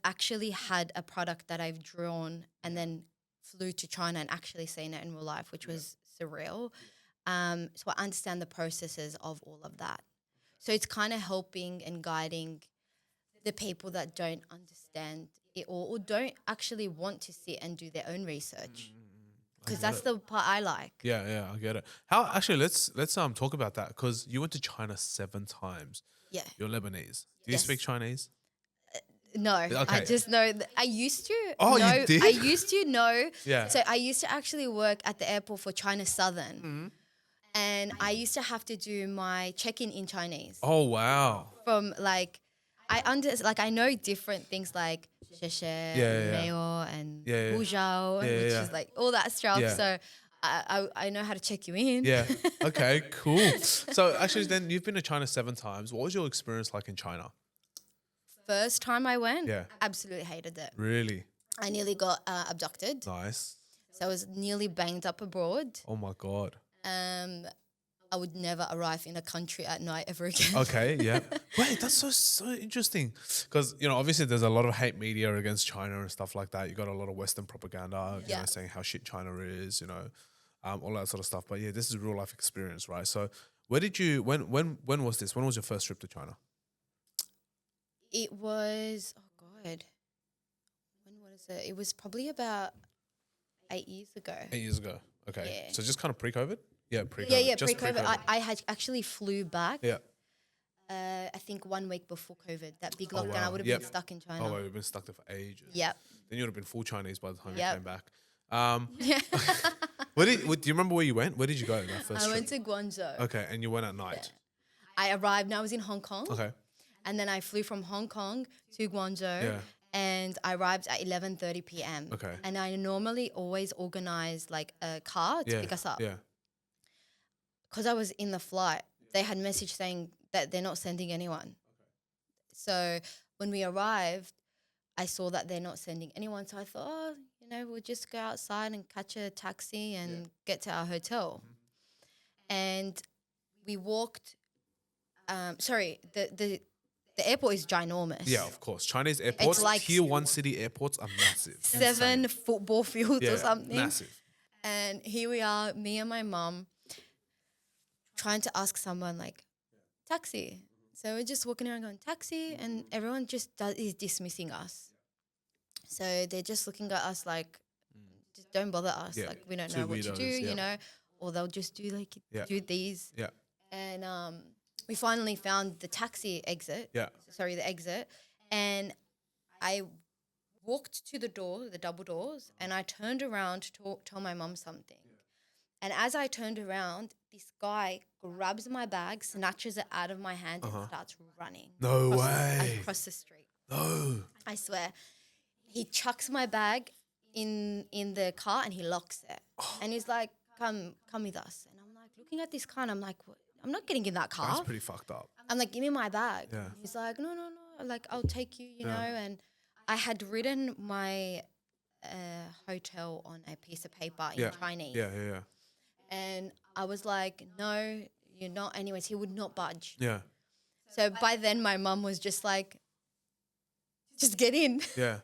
actually had a product that I've drawn and then flew to China and actually seen it in real life, which was surreal. So I understand the processes of all of that. So it's kind of helping and guiding the people that don't understand it or don't actually want to sit and do their own research. Because that's the part I like. Yeah, I get it. How actually? Let's talk about that because you went to China 7 times. Yeah. You're Lebanese. Do you Yes. speak Chinese? No, I Okay. just know. I used to. Oh, you know, did? I used to know. Yeah. So I used to actually work at the airport for China Southern. And I used to have to do my check-in in Chinese. Oh wow. From like, I know different things like 谢谢, Yeah. 没有, and Yeah, yeah. 不知道, Yeah, which yeah. is like all that stuff. Yeah. So I know how to check you in. Yeah. Okay. Cool. So actually, then you've been to China 7 times. What was your experience like in China? First time I went, Yeah. absolutely hated it. Really I nearly got abducted. nice. So I was nearly banged up abroad. Oh my god. I would never arrive in a country at night ever again. Okay. Yeah. Wait, that's so interesting. Because obviously there's a lot of hate media against China and stuff like that. You got a lot of Western propaganda, you know, Yeah. saying how shit China is, all that sort of stuff. But yeah, this is real life experience, right? So where did you? When was this? When was your first trip to China? It was, oh God, when was it? It was probably about 8 years ago. 8 years ago. Okay. Yeah. So just kind of pre-COVID. Yeah, pre-COVID. Yeah, Just pre-COVID. I had actually flew back. Yeah. I think 1 week before COVID, that big Oh, lockdown. wow. I would have Yep. been stuck in China. Oh, we've been stuck there for ages. Yep. Then you would have been full Chinese by the time you Yep. came back. Yeah. Do you remember where you went? Where did you go in that first I trip? went to Guangzhou. Okay, and you went at night. I arrived and I was in Hong Kong. Okay. And then I flew from Hong Kong to Guangzhou. Yeah. And I arrived at 11:30 p.m. Okay. And I normally always organize like a car to pick us up. Yeah. Because I was in the flight, they had message saying that they're not sending anyone. So when we arrived, I saw that they're not sending anyone. So I thought, oh, we'll just go outside and catch a taxi and get to our hotel. And we walked. The airport is ginormous. Yeah, of course. Chinese airports, like tier 1 city airports are massive. 7 football fields or something. Massive. And here we are, me and my mum, trying to ask someone like, taxi. So we're just walking around going, taxi, and everyone just is dismissing us. So they're just looking at us like, just don't bother us. Yeah. Like, we don't Two know what to do, weirdos, or they'll just do like, do these. Yeah. And we finally found the taxi exit. Yeah. Sorry, the exit. And I walked to the door, the double doors, and I turned around to tell my mum something. And as I turned around, this guy grabs my bag, snatches it out of my hand, and starts running. No way. Across the street. No. I swear. He chucks my bag in the car and he locks it. And he's like, come with us. And I'm like, looking at this car and I'm like, what? I'm not getting in that car. That's pretty fucked up. I'm like, give me my bag. Yeah. He's like, no. Like, I'll take you, you know. And I had written my hotel on a piece of paper in Chinese. Yeah. And I was like, no, you're not. Anyways, he would not budge. Yeah. So by then my mum was just like, just get in. Yeah.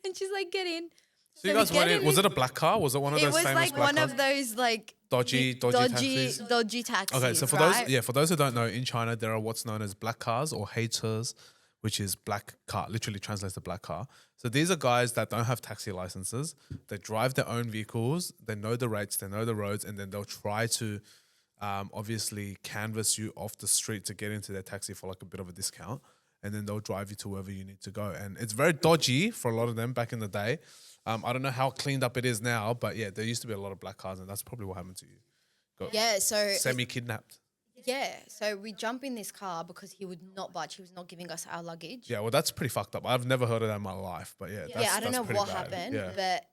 And she's like, get in. So you guys went in. Was it a black car? Was it one of those famous black cars? It was like one of those like dodgy taxis. Dodgy taxis. Okay, so for those who don't know, in China there are what's known as black cars or haters, which is black car, literally translates to black car. So these are guys that don't have taxi licenses. They drive their own vehicles. They know the rates. They know the roads, and then they'll try to obviously canvass you off the street to get into their taxi for like a bit of a discount, and then they'll drive you to wherever you need to go. And it's very dodgy for a lot of them back in the day. I don't know how cleaned up it is now, but yeah, there used to be a lot of black cars, and that's probably what happened to you. So Semi-kidnapped. Yeah, so we jump in this car because he would not budge. He was not giving us our luggage. Yeah, well, that's pretty fucked up. I've never heard of that in my life, but yeah, I don't know what bad. happened, Yeah. but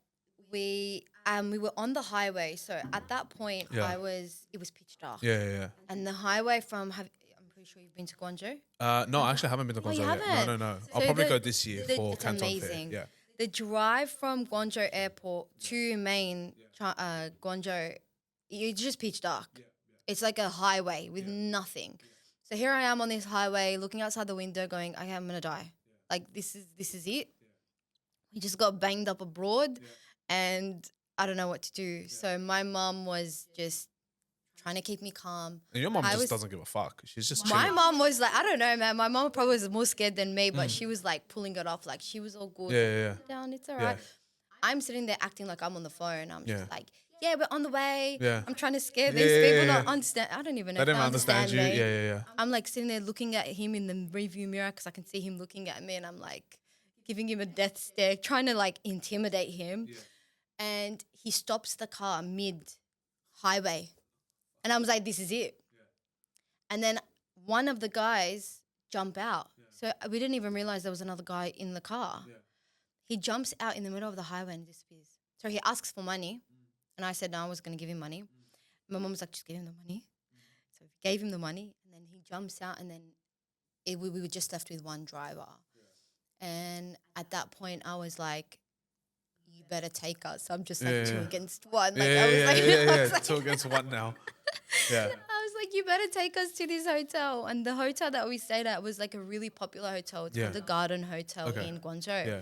we were on the highway. So at that point, it was pitch dark. Yeah. And the highway I'm pretty sure you've been to Guangzhou. No, I actually haven't been to Guangzhou you yet. haven't? No. So I'll probably go this year for it's Canton amazing. Fair. Yeah. The drive from Guangzhou Airport to main Guangzhou, it's just pitch dark. It's like a highway with nothing. So here I am on this highway looking outside the window going, okay, I'm going to die. Like this is it. We just got banged up abroad and I don't know what to do. So my mum was just trying to keep me calm. And your mum doesn't give a fuck. She's just my chilling. mum was like, I don't know, man. My mum probably was more scared than me, but she was like pulling it off. Like she was all good. Yeah. Down, it's all right. I'm sitting there acting like I'm on the phone. I'm just like, yeah, we're on the way. Yeah. I'm trying to scare these people. Not understand. I don't even know. They if don't understand you. me. Yeah. I'm like sitting there looking at him in the review mirror because I can see him looking at me, and I'm like giving him a death stare, trying to like intimidate him. Yeah. And he stops the car mid highway, and I was like, "This is it." Yeah. And then one of the guys jump out, so we didn't even realize there was another guy in the car. Yeah. He jumps out in the middle of the highway and disappears. So he asks for money. And I said, no, I was going to give him money. My mum was like, just give him the money. So we gave him the money, and then he jumps out, and then we were just left with one driver. Yeah. And at that point, I was like, you better take us. I'm just like 2 against 1. Like, I was like, 2 against 1 now. Yeah. I was like, you better take us to this hotel. And the hotel that we stayed at was like a really popular hotel. It's called the Garden Hotel in Guangzhou. Yeah.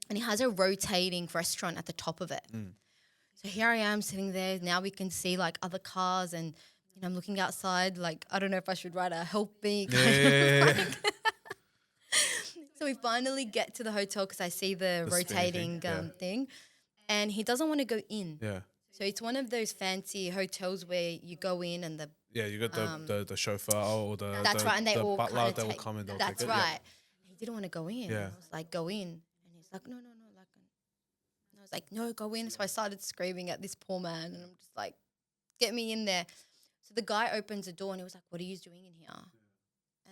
And it has a rotating restaurant at the top of it. So here I am sitting there. Now we can see like other cars, and I'm looking outside. Like, I don't know if I should write a help me kind of like. So we finally get to the hotel because I see the rotating thing, and he doesn't want to go in. Yeah. So it's one of those fancy hotels where you go in and the Yeah, you got the chauffeur or the that's right, and they the all butler. kind They of will take. come and they'll That's take it. right. He didn't want to go in. Yeah. I was like, go in, and he's like, no, no, no, like. And I was like, no, go in. So I started screaming at this poor man, and I'm just like, get me in there. So the guy opens the door, and he was like, what are you doing in here?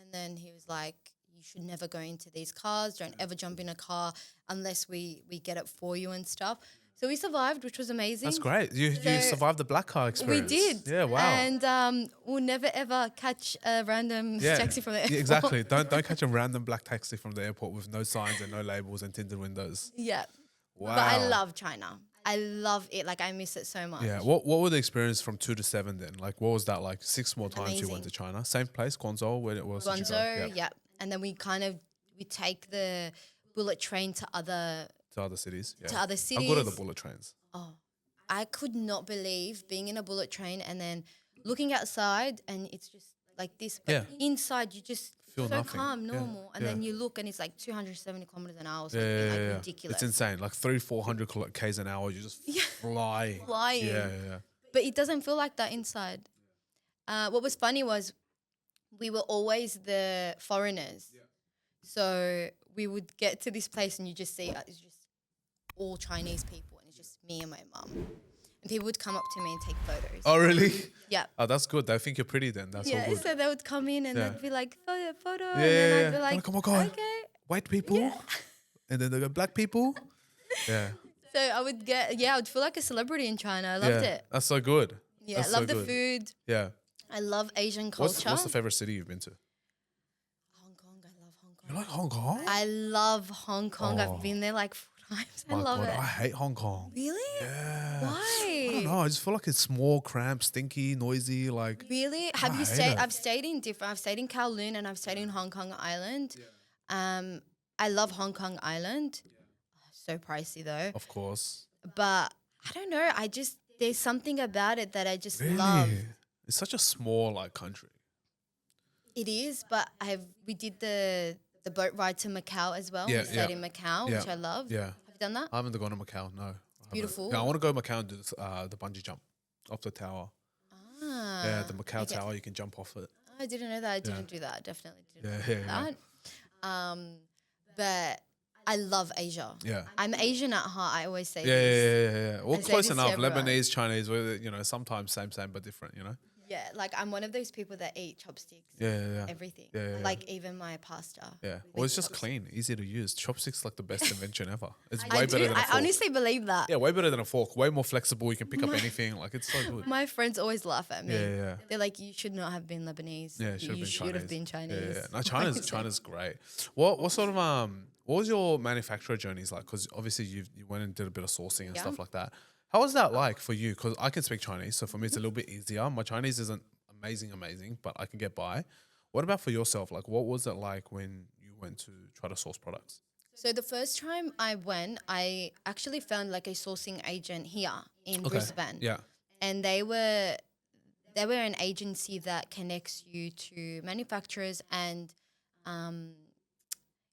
And then he was like, you should never go into these cars. Don't ever jump in a car unless we get it for you and stuff. So we survived, which was amazing. That's great. You So survived the black car We experience. did. Yeah, wow. And we'll never ever catch a random taxi from the airport. Yeah, exactly. Don't catch a random black taxi from the airport with no signs and no labels and tinted windows. Yeah. Wow. But I love China. I love it. Like, I miss it so much. Yeah. What were the experience from 2 to 7 then? Like, what was that like? 6 more times you went Amazing. to China. Same place, Guangzhou, where it was. Guangzhou, yeah. And then we take the bullet train to other To other cities. Yeah. To other I'm good at the cities. bullet trains. Oh, I could not believe being in a bullet train and then looking outside and it's just like this. But Yeah. inside you just Feel so nothing. calm, Yeah. normal. And Yeah. then you look and it's like 270 kilometers an hour or Yeah, something, yeah, like yeah. ridiculous. It's insane. Like 300-400 k's an hour. You just fly. Flying. Yeah, yeah, yeah. But it doesn't feel like that inside. What was funny was we were always the foreigners. So we would get to this place and you just see it's just all Chinese people and it's just me and my mum. And people would come up to me and take photos. Oh, really? Yeah. Oh, that's good. They think you're pretty then. That's all Yeah, good. so they would come in and Yeah. they'd be like, photo. Yeah, And then yeah, I'd yeah. be like, Like, oh my God. okay. White people. And then they got black people. Yeah. So I would feel like a celebrity in China. I loved Yeah. it. That's so good. Yeah, That's I so love the good. food. Yeah. I love Asian culture. What's the favorite city you've been to? Hong Kong. I love Hong Kong. You like Hong Kong? I love Hong Kong. Oh. I've been there like 4 times. I My love God, it. I hate Hong Kong. Really? Yeah. Why? I don't know. I just feel like it's small, cramped, stinky, noisy. Like, Really? Have I you hate stayed? it. I've stayed in different. I've stayed in Kowloon and I've stayed in Hong Kong Island. I love Hong Kong Island. So pricey though. of course. But I don't know. There's something about it that I just Really? love. It's such a small like country. It is, but we did the boat ride to Macau as well. Yeah, We stayed yeah. in Macau, Yeah, which I love. yeah. Have you done that? I haven't gone to Macau. No. I haven't. Beautiful. Yeah, I want to go to Macau and do this, the bungee jump off the tower. Ah, Yeah, the Macau okay. tower. You can jump off it. I didn't know that. I didn't do that. I definitely didn't Yeah, do yeah, that. But I love Asia. Yeah. I'm Asian at heart. I always say Yeah, this. yeah. Well, I say close this to enough. everyone. Lebanese, Chinese, sometimes same, but different. Yeah, like I'm one of those people that eat chopsticks. Yeah. Everything. Yeah, yeah, Like even my pasta. Yeah. with Well, it's just chopsticks. clean, easy to use. Chopsticks like the best invention ever. It's I way better do. than a I fork. honestly believe that. Yeah, way better than a fork. Way more flexible. You can pick up anything. Like it's so good. My friends always laugh at me. Yeah. They're like, you should not have been Lebanese. Yeah, it You should have been Chinese. Yeah. No, China's great. What sort of what was your manufacturer journeys like? Because obviously you went and did a bit of sourcing and Yeah. stuff like that. How was that like for you? Because I can speak Chinese, so for me it's a little bit easier. My Chinese isn't amazing, but I can get by. What about for yourself? Like, what was it like when you went to try to source products? So the first time I went, I actually found like a sourcing agent here in Brisbane. Yeah. And they were an agency that connects you to manufacturers and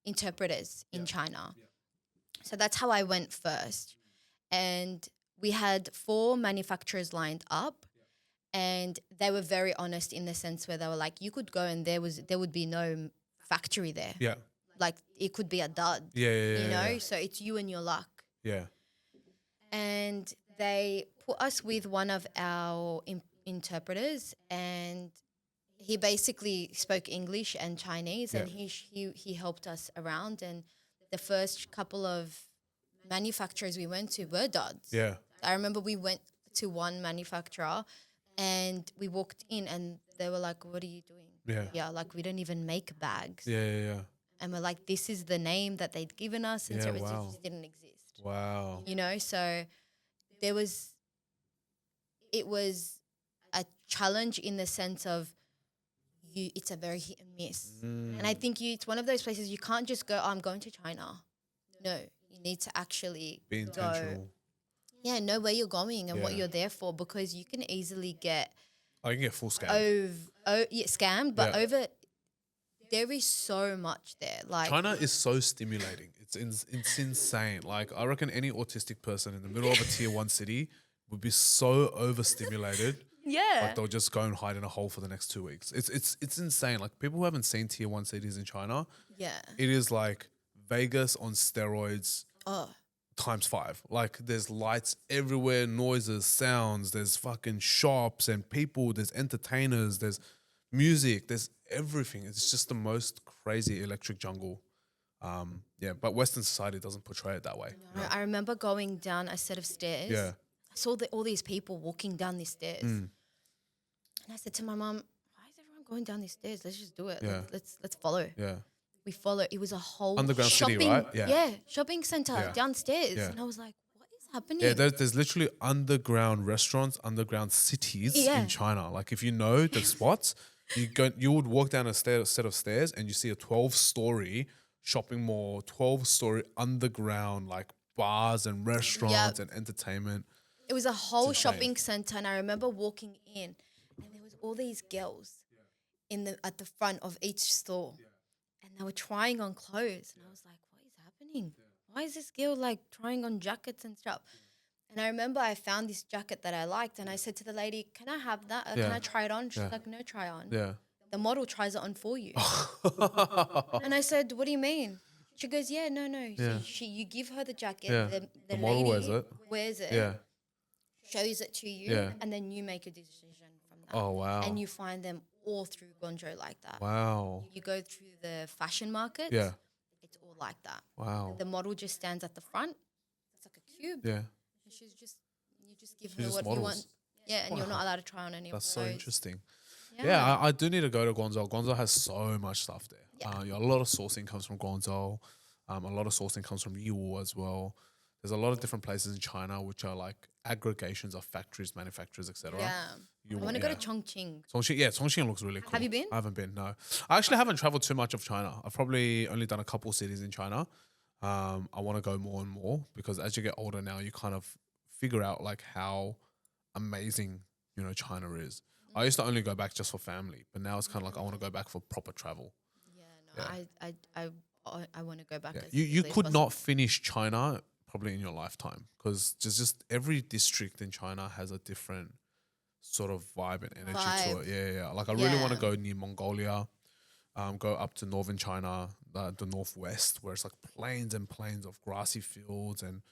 interpreters in China. So that's how I went first. And we had 4 manufacturers lined up. And they were very honest in the sense where they were like, you could go and there would be no factory there. Yeah. Like it could be a dud. Yeah. You know, so it's you and your luck. Yeah. And they put us with one of our interpreters, and he basically spoke English and Chinese, and he helped us around. And the first couple of manufacturers we went to were duds. Yeah. I remember we went to one manufacturer, and we walked in, and they were like, "What are you doing?" Yeah. Like we don't even make bags. Yeah. And we're like, this is the name that they'd given us, and Yeah, so it wow. just didn't exist. Wow. You know, so it was a challenge in the sense of it's a very hit and miss. And I think it's one of those places you can't just go, I'm going to China. No, you need to actually Be intentional. know where you're going and what Yeah. you're there for, because you can easily get I can get full scam. scammed, but Yeah. there is so much there. Like China is so stimulating. It's insane. Like I reckon any autistic person in the middle of a tier 1 city would be so overstimulated. Yeah. Like they'll just go and hide in a hole for the next 2 weeks. It's insane. Like people who haven't seen tier 1 cities in China, Yeah. it is like Vegas on steroids Oh. times 5. Like there's lights everywhere, noises, sounds, there's fucking shops and people, there's entertainers, there's music, there's everything. It's just the most crazy electric jungle. Yeah, but Western society doesn't portray it that way. I remember going down a set of stairs. Yeah. I saw all these people walking down these stairs. And I said to my mum, why is everyone going down these stairs? Let's just do it. Yeah. Let's follow. Yeah. We follow. It was a whole Underground city, shopping, right? Yeah. shopping center Yeah. downstairs. Yeah. And I was like, what is happening? Yeah, there's literally underground restaurants, underground cities Yeah. in China. Like if you know the spots, you would walk down a set of stairs and you see a 12-story shopping mall, 12-story underground like bars and restaurants and entertainment. It was a whole insane. shopping center, and I remember walking in, and there was all these girls at the front of each store, and they were trying on clothes, and I was like, "What is happening? Why is this girl like trying on jackets and stuff?" And I remember I found this jacket that I liked, and I said to the lady, "Can I have that? Can I try it on?" She's like, "No, try on." Yeah. The model tries it on for you. And I said, "What do you mean?" She goes, "Yeah, no. Yeah. So you give her the jacket. Yeah. The model lady wears it. Wears it. Yeah. Shows it to you, Yeah. and then you make a decision from that. Oh wow. And you find them all through Guangzhou like that. Wow. You go through the fashion markets, Yeah. it's all like that. Wow. The model just stands at the front. It's like a cube. Yeah. And you just give She her just what models. you want. Yeah, and you're not allowed to try on any That's of so those. interesting. Yeah, I do need to go to Guangzhou. Guangzhou has so much stuff there. Yeah. A lot of sourcing comes from Guangzhou. A lot of sourcing comes from Yiwu as well. There's a lot of different places in China which are like aggregations of factories, manufacturers, etc. Yeah. I want to go to Chongqing. Chongqing looks really cool. Have you been? I haven't been, no. I actually haven't traveled too much of China. I've probably only done a couple cities in China. I want to go more and more because as you get older now, you kind of figure out like how amazing, China is. I used to only go back just for family, but now it's kind of like I want to go back for proper travel. I want to go back. Yeah. As You quickly as could possible. not finish China probably in your lifetime because just every district in China has a different sort of vibe and energy to it. Yeah. Like I really want to go near Mongolia, go up to northern China, the northwest, where it's like plains and plains of grassy fields and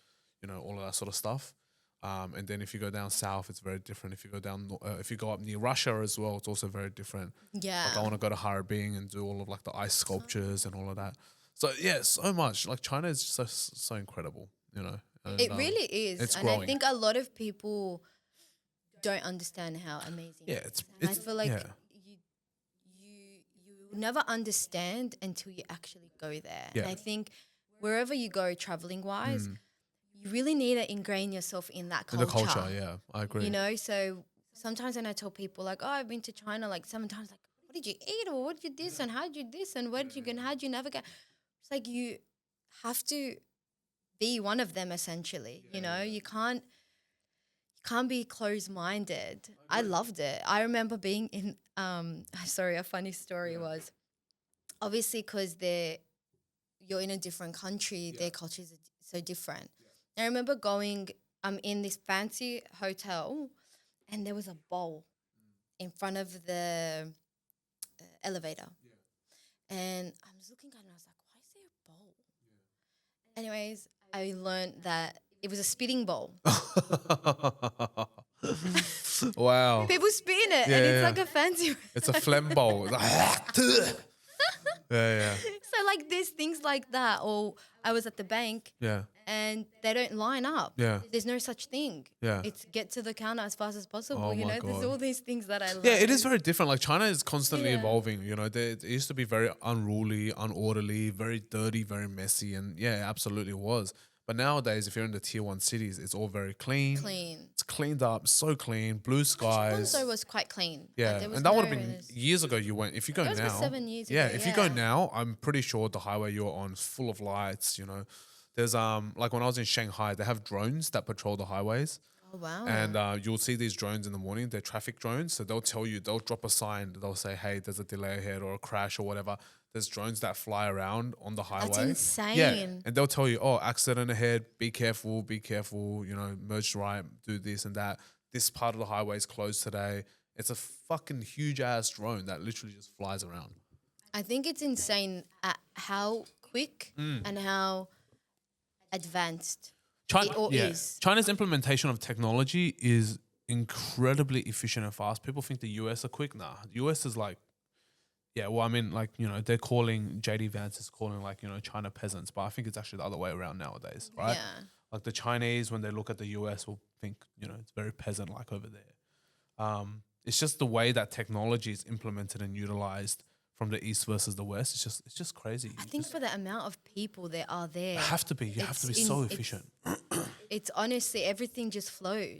all of that sort of stuff. And then if you go down south, it's very different. If you go down, if you go up near Russia as well, it's also very different. Yeah. Like I want to go to Harbin and do all of like the ice sculptures and all of that. So yeah, so much. Like China is just so incredible, and, It really is. it's And growing. I think a lot of people don't understand how amazing Yeah, it is. And I feel like yeah. you never understand until you actually go there. Yeah. And I think wherever you go traveling wise, you really need to ingrain yourself in that In culture. the culture, yeah, I agree. So sometimes when I tell people like, oh, I've been to China like 7 times, like, what did you eat or what did you this and how did you this and where did you go and how did you navigate? It's like you have to be one of them essentially. You can't be closed-minded. I loved it. I remember being in a funny story was obviously because you're in a different country, their culture is so different. I remember going in this fancy hotel and there was a bowl in front of the elevator. And I was looking at it and I was like, why is there a bowl? Anyways, I learned that it was a spitting bowl. Wow. People spit in it and it's like a fancy. It's a phlegm bowl. It's like, yeah. So like there's things like that. Or I was at the bank Yeah. and they don't line up. Yeah. There's no such thing. Yeah. It's get to the counter as fast as possible. Oh my There's God. all these things that I learned. Yeah, it is very different. Like China is constantly Yeah. evolving. It used to be very unruly, unorderly, very dirty, very messy, and yeah, it absolutely was. But nowadays, if you're in the tier 1 cities, it's all very clean. Clean. It's cleaned up, so clean, blue skies. Guangzhou was quite clean. Yeah, Like, there was and that would have no- been years ago. You went. If you go That was now, about 7 years yeah. ago, If you go yeah. now, I'm pretty sure the highway you're on is full of lights. There's like when I was in Shanghai, they have drones that patrol the highways. Oh wow. And you'll see these drones in the morning. They're traffic drones. So they'll tell you, they'll drop a sign. They'll say, hey, there's a delay ahead or a crash or whatever. there's drones that fly around on the highway. That's insane. Yeah, and they'll tell you, oh, accident ahead, be careful, you know, merge right, do this and that. This part of the highway is closed today. It's a fucking huge ass drone that literally just flies around. I think it's insane at how quick and how advanced it all is. China's implementation of technology is incredibly efficient and fast. People think the US are quick. Nah, the US is like, yeah, well, I mean, like, you know, they're calling, JD Vance is calling like, you know, China peasants, but I think it's actually the other way around nowadays, right? Yeah. Like the Chinese, when they look at the US, will think, you know, it's very peasant-like over there. It's just the way that technology is implemented and utilized from the East versus the West. It's just crazy. I think for the amount of people there are there. You have to be so efficient. It's honestly, everything just flows.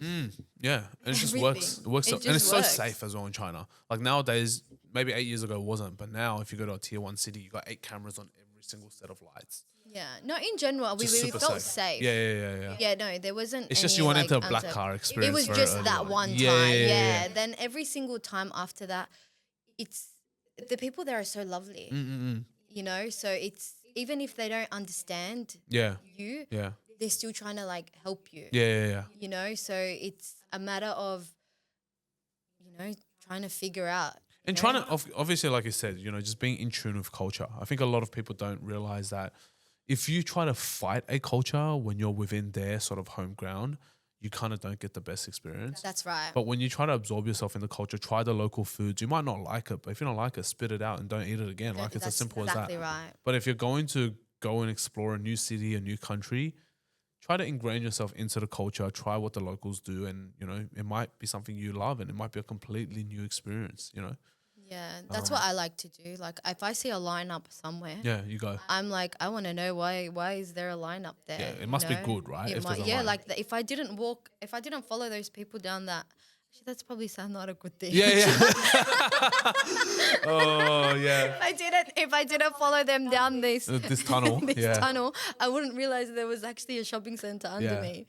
Yeah, and it just Everything. works. It works, It and just it's so works. safe as well in China. Like nowadays, maybe 8 years ago it wasn't, but now if you go to a tier 1 city, you got 8 cameras on every single set of lights. Yeah. No, in general, we Just really super felt safe. Yeah. Yeah, no, there wasn't. It's just any, you went like, into a black unsafe- car experience. It was very just early that on. one time. Yeah. Then every single time after that, it's the people there are so lovely. You know, so it's even if they don't understand Yeah. you, Yeah. they're still trying to like help you. Yeah. You know, so it's a matter of, you know, trying to figure out. And you trying know? to, obviously, like you said, you know, just being in tune with culture. I think a lot of people don't realize that if you try to fight a culture when you're within their sort of home ground, you kind of don't get the best experience. That's right. But when you try to absorb yourself in the culture, try the local foods. You might not like it, but if you don't like it, spit it out and don't eat it again. Like it's as simple exactly as that. right. But if you're going to go and explore a new city, a new country, try to ingrain yourself into the culture. Try what the locals do, and you know it might be something you love, and it might be a completely new experience. You know. Yeah, that's what I like to do. Like if I see a lineup somewhere, Yeah, you go. I'm like, I want to know why is there a lineup there? Yeah, it you must be know? good, right? It If might, there's a yeah, line. like if I didn't follow those people down that, actually, that's probably not a good thing. Yeah. Oh yeah. If I didn't follow them down this This tunnel. this yeah. tunnel, I wouldn't realize there was actually a shopping center under Yeah. me.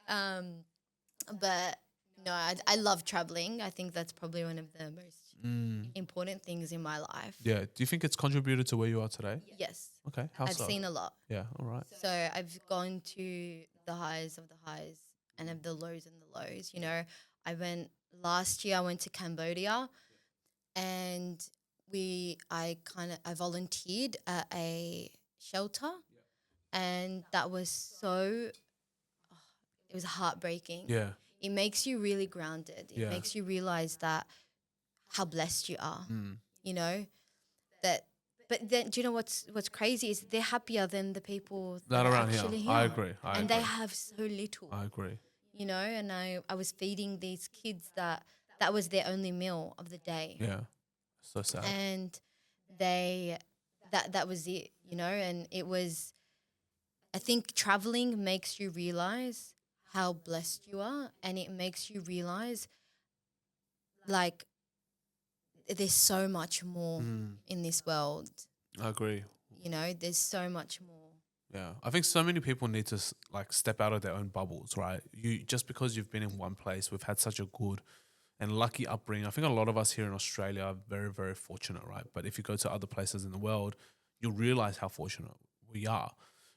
But no, I love traveling. I think that's probably one of the most important things in my life. Yeah. Do you think it's contributed to where you are today? Yes, Okay. How I've so? seen a lot. Yeah. All right. So I've gone to the highs of the highs and of the lows and the lows. You know, last year I went to Cambodia, and I volunteered at a shelter, and that was it was heartbreaking. Yeah. It makes you really grounded. It Yeah. makes you realize that how blessed you are. Mm. You know, but then do you know what's crazy is they're happier than the people Not that are around actually here. here. I agree. And they have so little. I agree. You know, and I was feeding these kids that was their only meal of the day. Yeah. So sad. And that was it, you know, and it was, I think traveling makes you realize how blessed you are, and it makes you realize like there's so much more in this world. I agree. You know, there's so much more. Yeah, I think so many people need to like step out of their own bubbles, right? You just because you've been in one place, we've had such a good and lucky upbringing. I think a lot of us here in Australia are very, very fortunate, right? But if you go to other places in the world, you'll realize how fortunate we are.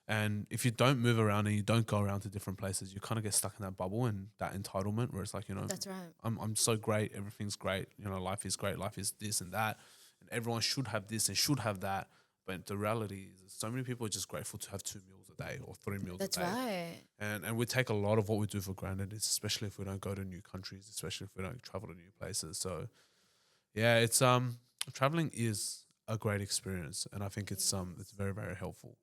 And if you don't move around and you don't go around to different places, you kind of get stuck in that bubble and that entitlement where it's like, you know, That's right. I'm so great, everything's great, you know, life is great, life is this and that, and everyone should have this and should have that. But the reality is so many people are just grateful to have 2 meals a day or 3 meals That's a day. right. And we take a lot of what we do for granted, especially if we don't go to new countries, especially if we don't travel to new places. So yeah, it's traveling is a great experience, and I think it's very, very helpful.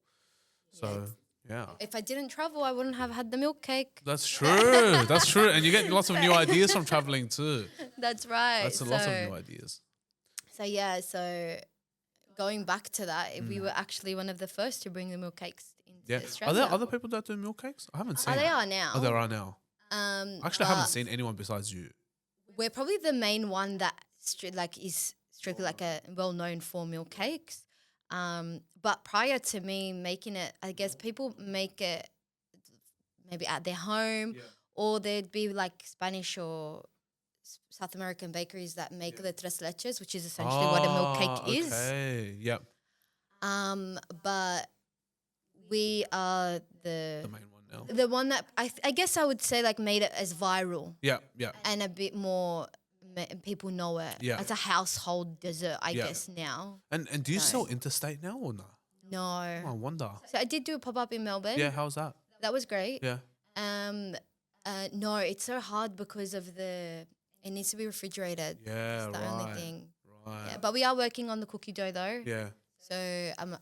So yeah. If I didn't travel, I wouldn't have had the milk cake. That's true. That's true. And you get lots of new ideas from traveling too. That's right. That's a lot of new ideas. So yeah, so going back to that, we were actually one of the first to bring the milk cakes into Yeah. Are Australia. there other people that do milk cakes? I haven't seen. They are now. Oh, there are now. Actually, I haven't but seen anyone besides you. We're probably the main one that is strictly like a well-known for milk cakes. But prior to me making it, I guess people make it maybe at their home, or there'd be like Spanish or South American bakeries that make the tres leches, which is essentially what a milk cake is. Okay. Yep. But we are The main one now. the one that I guess I would say like made it as viral Yeah, yeah. and a bit more people know it. Yeah. It's a household dessert, I Yeah. guess now. And do you No. sell interstate now or not? No. Oh, I wonder. So I did do a pop up in Melbourne. Yeah, how's that? That was great. Yeah. No, it's so hard because of it needs to be refrigerated. Yeah, It's the right. only thing. Right. Yeah, but we are working on the cookie dough though. Yeah. So I'm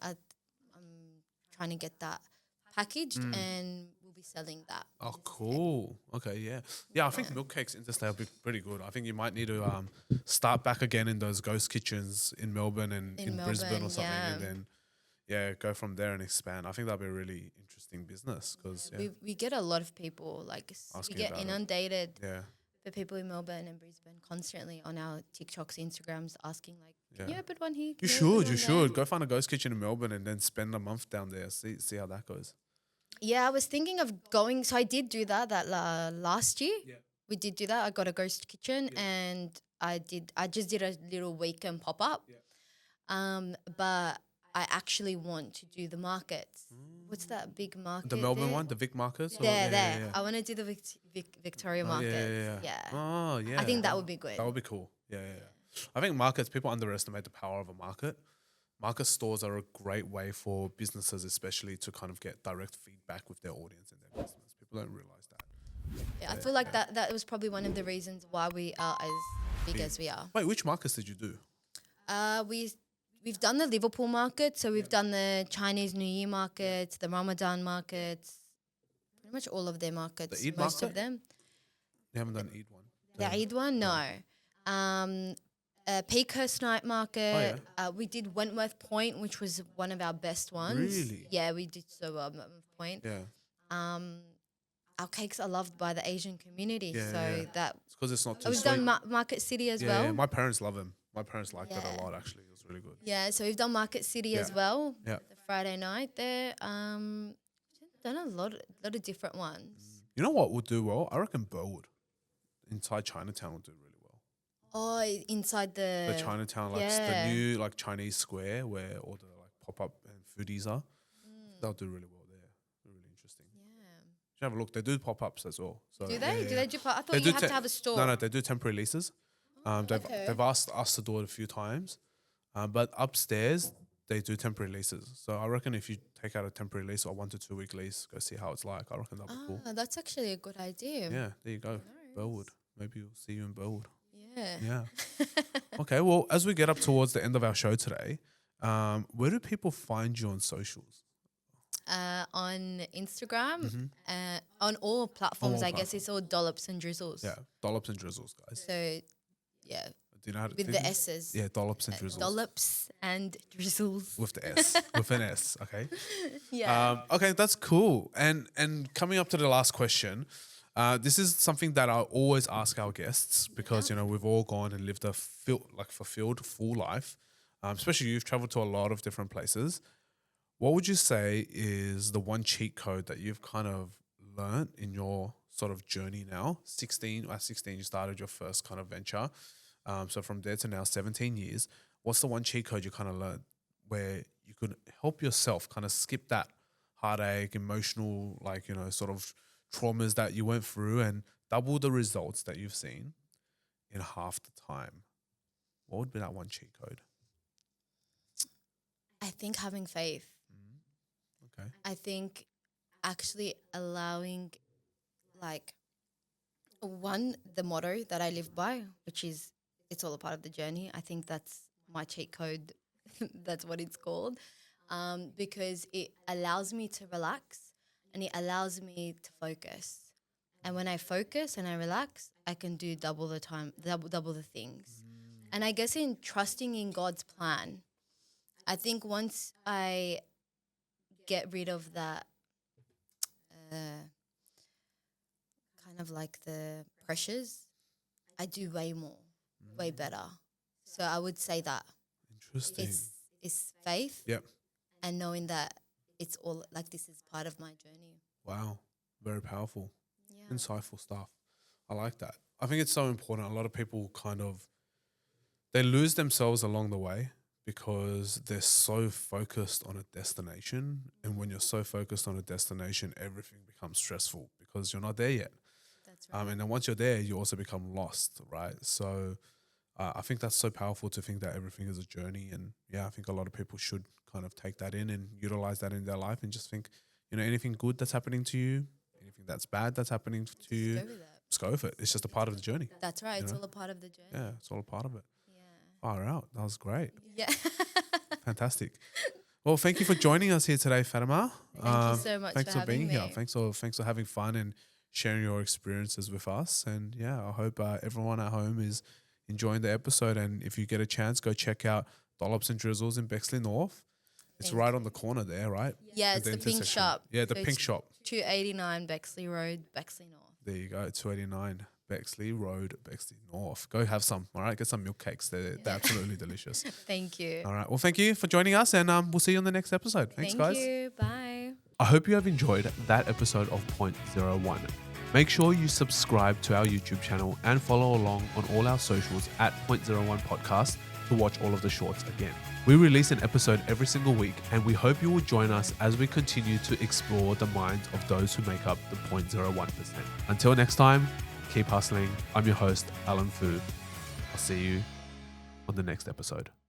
trying to get that packaged and we'll be selling that. Oh, cool. Okay, yeah. Yeah, I think milk cakes interstate will be pretty good. I think you might need to start back again in those ghost kitchens in Melbourne and in Brisbane Melbourne, or something, yeah. and then go from there and expand. I think that'd be a really interesting business because We get a lot of people like Asking we get about it. inundated yeah, for people in Melbourne and Brisbane constantly on our TikToks, Instagrams asking like, can Yeah. you open one here? you Can open should, one you there?" should go find a ghost kitchen in Melbourne and then spend a month down there. See how that goes. Yeah, I was thinking of going. So I did do that last year. Yeah. We did do that. I got a ghost kitchen and I just did a little weekend pop up. Yeah. But I actually want to do the markets. What's that big market? The Melbourne there? one, the Vic Markets. There. Yeah. I want to do the Victoria Oh, market. yeah. Oh, yeah. I think that would be good. That would be cool. Yeah. I think markets, people underestimate the power of a market. Market stores are a great way for businesses, especially to kind of get direct feedback with their audience and their business. People don't realize that. Yeah, I feel like that was probably one of the reasons why we are as big as we are. Wait, which markets did you do? We've done the Liverpool market, so we've done the Chinese New Year markets, the Ramadan markets, pretty much all of their markets. The Eid most of market? them. You haven't done Eid one. The Eid one, no. Peakhurst night market. We did Wentworth Point, which was one of our best ones. Really? Yeah, we did so well at Wentworth Point. Yeah. Our cakes are loved by the Asian community, Yeah, so yeah. that It's because it's not too we've sweet. done Market City as yeah, well. yeah, my parents love them. My parents liked it Yeah. a lot, actually. It was really good. Yeah, so we've done Market City as Yeah. well. Yeah. The Friday night there. Done a lot of different ones. You know what would do well? I reckon Burwood inside Chinatown would do really well. Oh, inside The Chinatown, like yeah. the new like Chinese square where all the like pop up and foodies are. They'll do really well there. Really interesting. Yeah. Should have a look. They do pop ups as well. So Do they? yeah, Do yeah. they do? I thought They you do have te- to have a store. No, they do temporary leases. They've asked us to do it a few times, but upstairs they do temporary leases. So I reckon if you take out a temporary lease or 1 to 2 week lease, go see how it's like. I reckon that'll be cool. That's actually a good idea. Yeah, there you go. Burwood. Maybe we'll see you in Burwood. Yeah. Yeah. Okay. Well, as we get up towards the end of our show today, where do people find you on socials? On Instagram, Mm-hmm. on all platforms, all I guess it's all Dollops and Drizzles. Yeah, Dollops and Drizzles, guys. So, yeah, Do you know how to with do the this? S's. Yeah, Dollops and Drizzles. Dollops and Drizzles. With the S. With an S. Okay. Yeah. Okay, that's cool. And coming up to the last question, this is something that I always ask our guests because you know we've all gone and lived a fulfilled full life. Especially you've traveled to a lot of different places. What would you say is the one cheat code that you've kind of learned in your sort of journey now? At 16, you started your first kind of venture. So from there to now, 17 years. What's the one cheat code you kind of learned where you could help yourself kind of skip that heartache, emotional, like, you know, sort of traumas that you went through and double the results that you've seen in half the time? What would be that one cheat code? I think having faith. Okay. I think actually allowing, like, the motto that I live by, which is it's all a part of the journey. I think that's my cheat code. That's what it's called. Because it allows me to relax and it allows me to focus. And when I focus and I relax, I can do double the things. And I guess in trusting in God's plan, I think once I get rid of that kind of like the pressures, I do way more, way better. So I would say that Interesting. it's faith Yep. and knowing that it's all like this is part of my journey. Wow. Very powerful. Yeah. Insightful stuff. I like that. I think it's so important. A lot of people they lose themselves along the way because they're so focused on a destination. And when you're so focused on a destination, everything becomes stressful because you're not there yet. That's right. And then once you're there, you also become lost, right? So I think that's so powerful to think that everything is a journey. And yeah, I think a lot of people should kind of take that in and utilize that in their life and just think, anything good that's happening to you, anything that's bad that's happening to you, Go with it. just go with it. It's just a part of the journey. That's right. It's know? all a part of the journey. Yeah, it's all a part of it. Yeah. Far out. That was great. Yeah. Fantastic. Well, thank you for joining us here today, Fatima. Thank you so much Thanks for for being having here. me. Thanks for having fun and sharing your experiences with us. And yeah, I hope everyone at home is enjoying the episode. And if you get a chance, go check out Dollops and Drizzles in Bexley North. It's Thank right on the corner there, right? Yeah, At it's the pink intersection. shop. Yeah, the So pink it's shop. 289 Bexley Road, Bexley North. There you go, 289 Bexley Road, Bexley North. Go have some, all right? Get some milk cakes. They're absolutely delicious. Thank you. All right. Well, thank you for joining us, and we'll see you on the next episode. Thanks, Thank guys. you. Bye. I hope you have enjoyed that episode of Point 01. Make sure you subscribe to our YouTube channel and follow along on all our socials at Point 01 Podcast to watch all of the shorts again. We release an episode every single week, and we hope you will join us as we continue to explore the minds of those who make up the 0.01%. Until next time, keep hustling. I'm your host, Alan Fu. I'll see you on the next episode.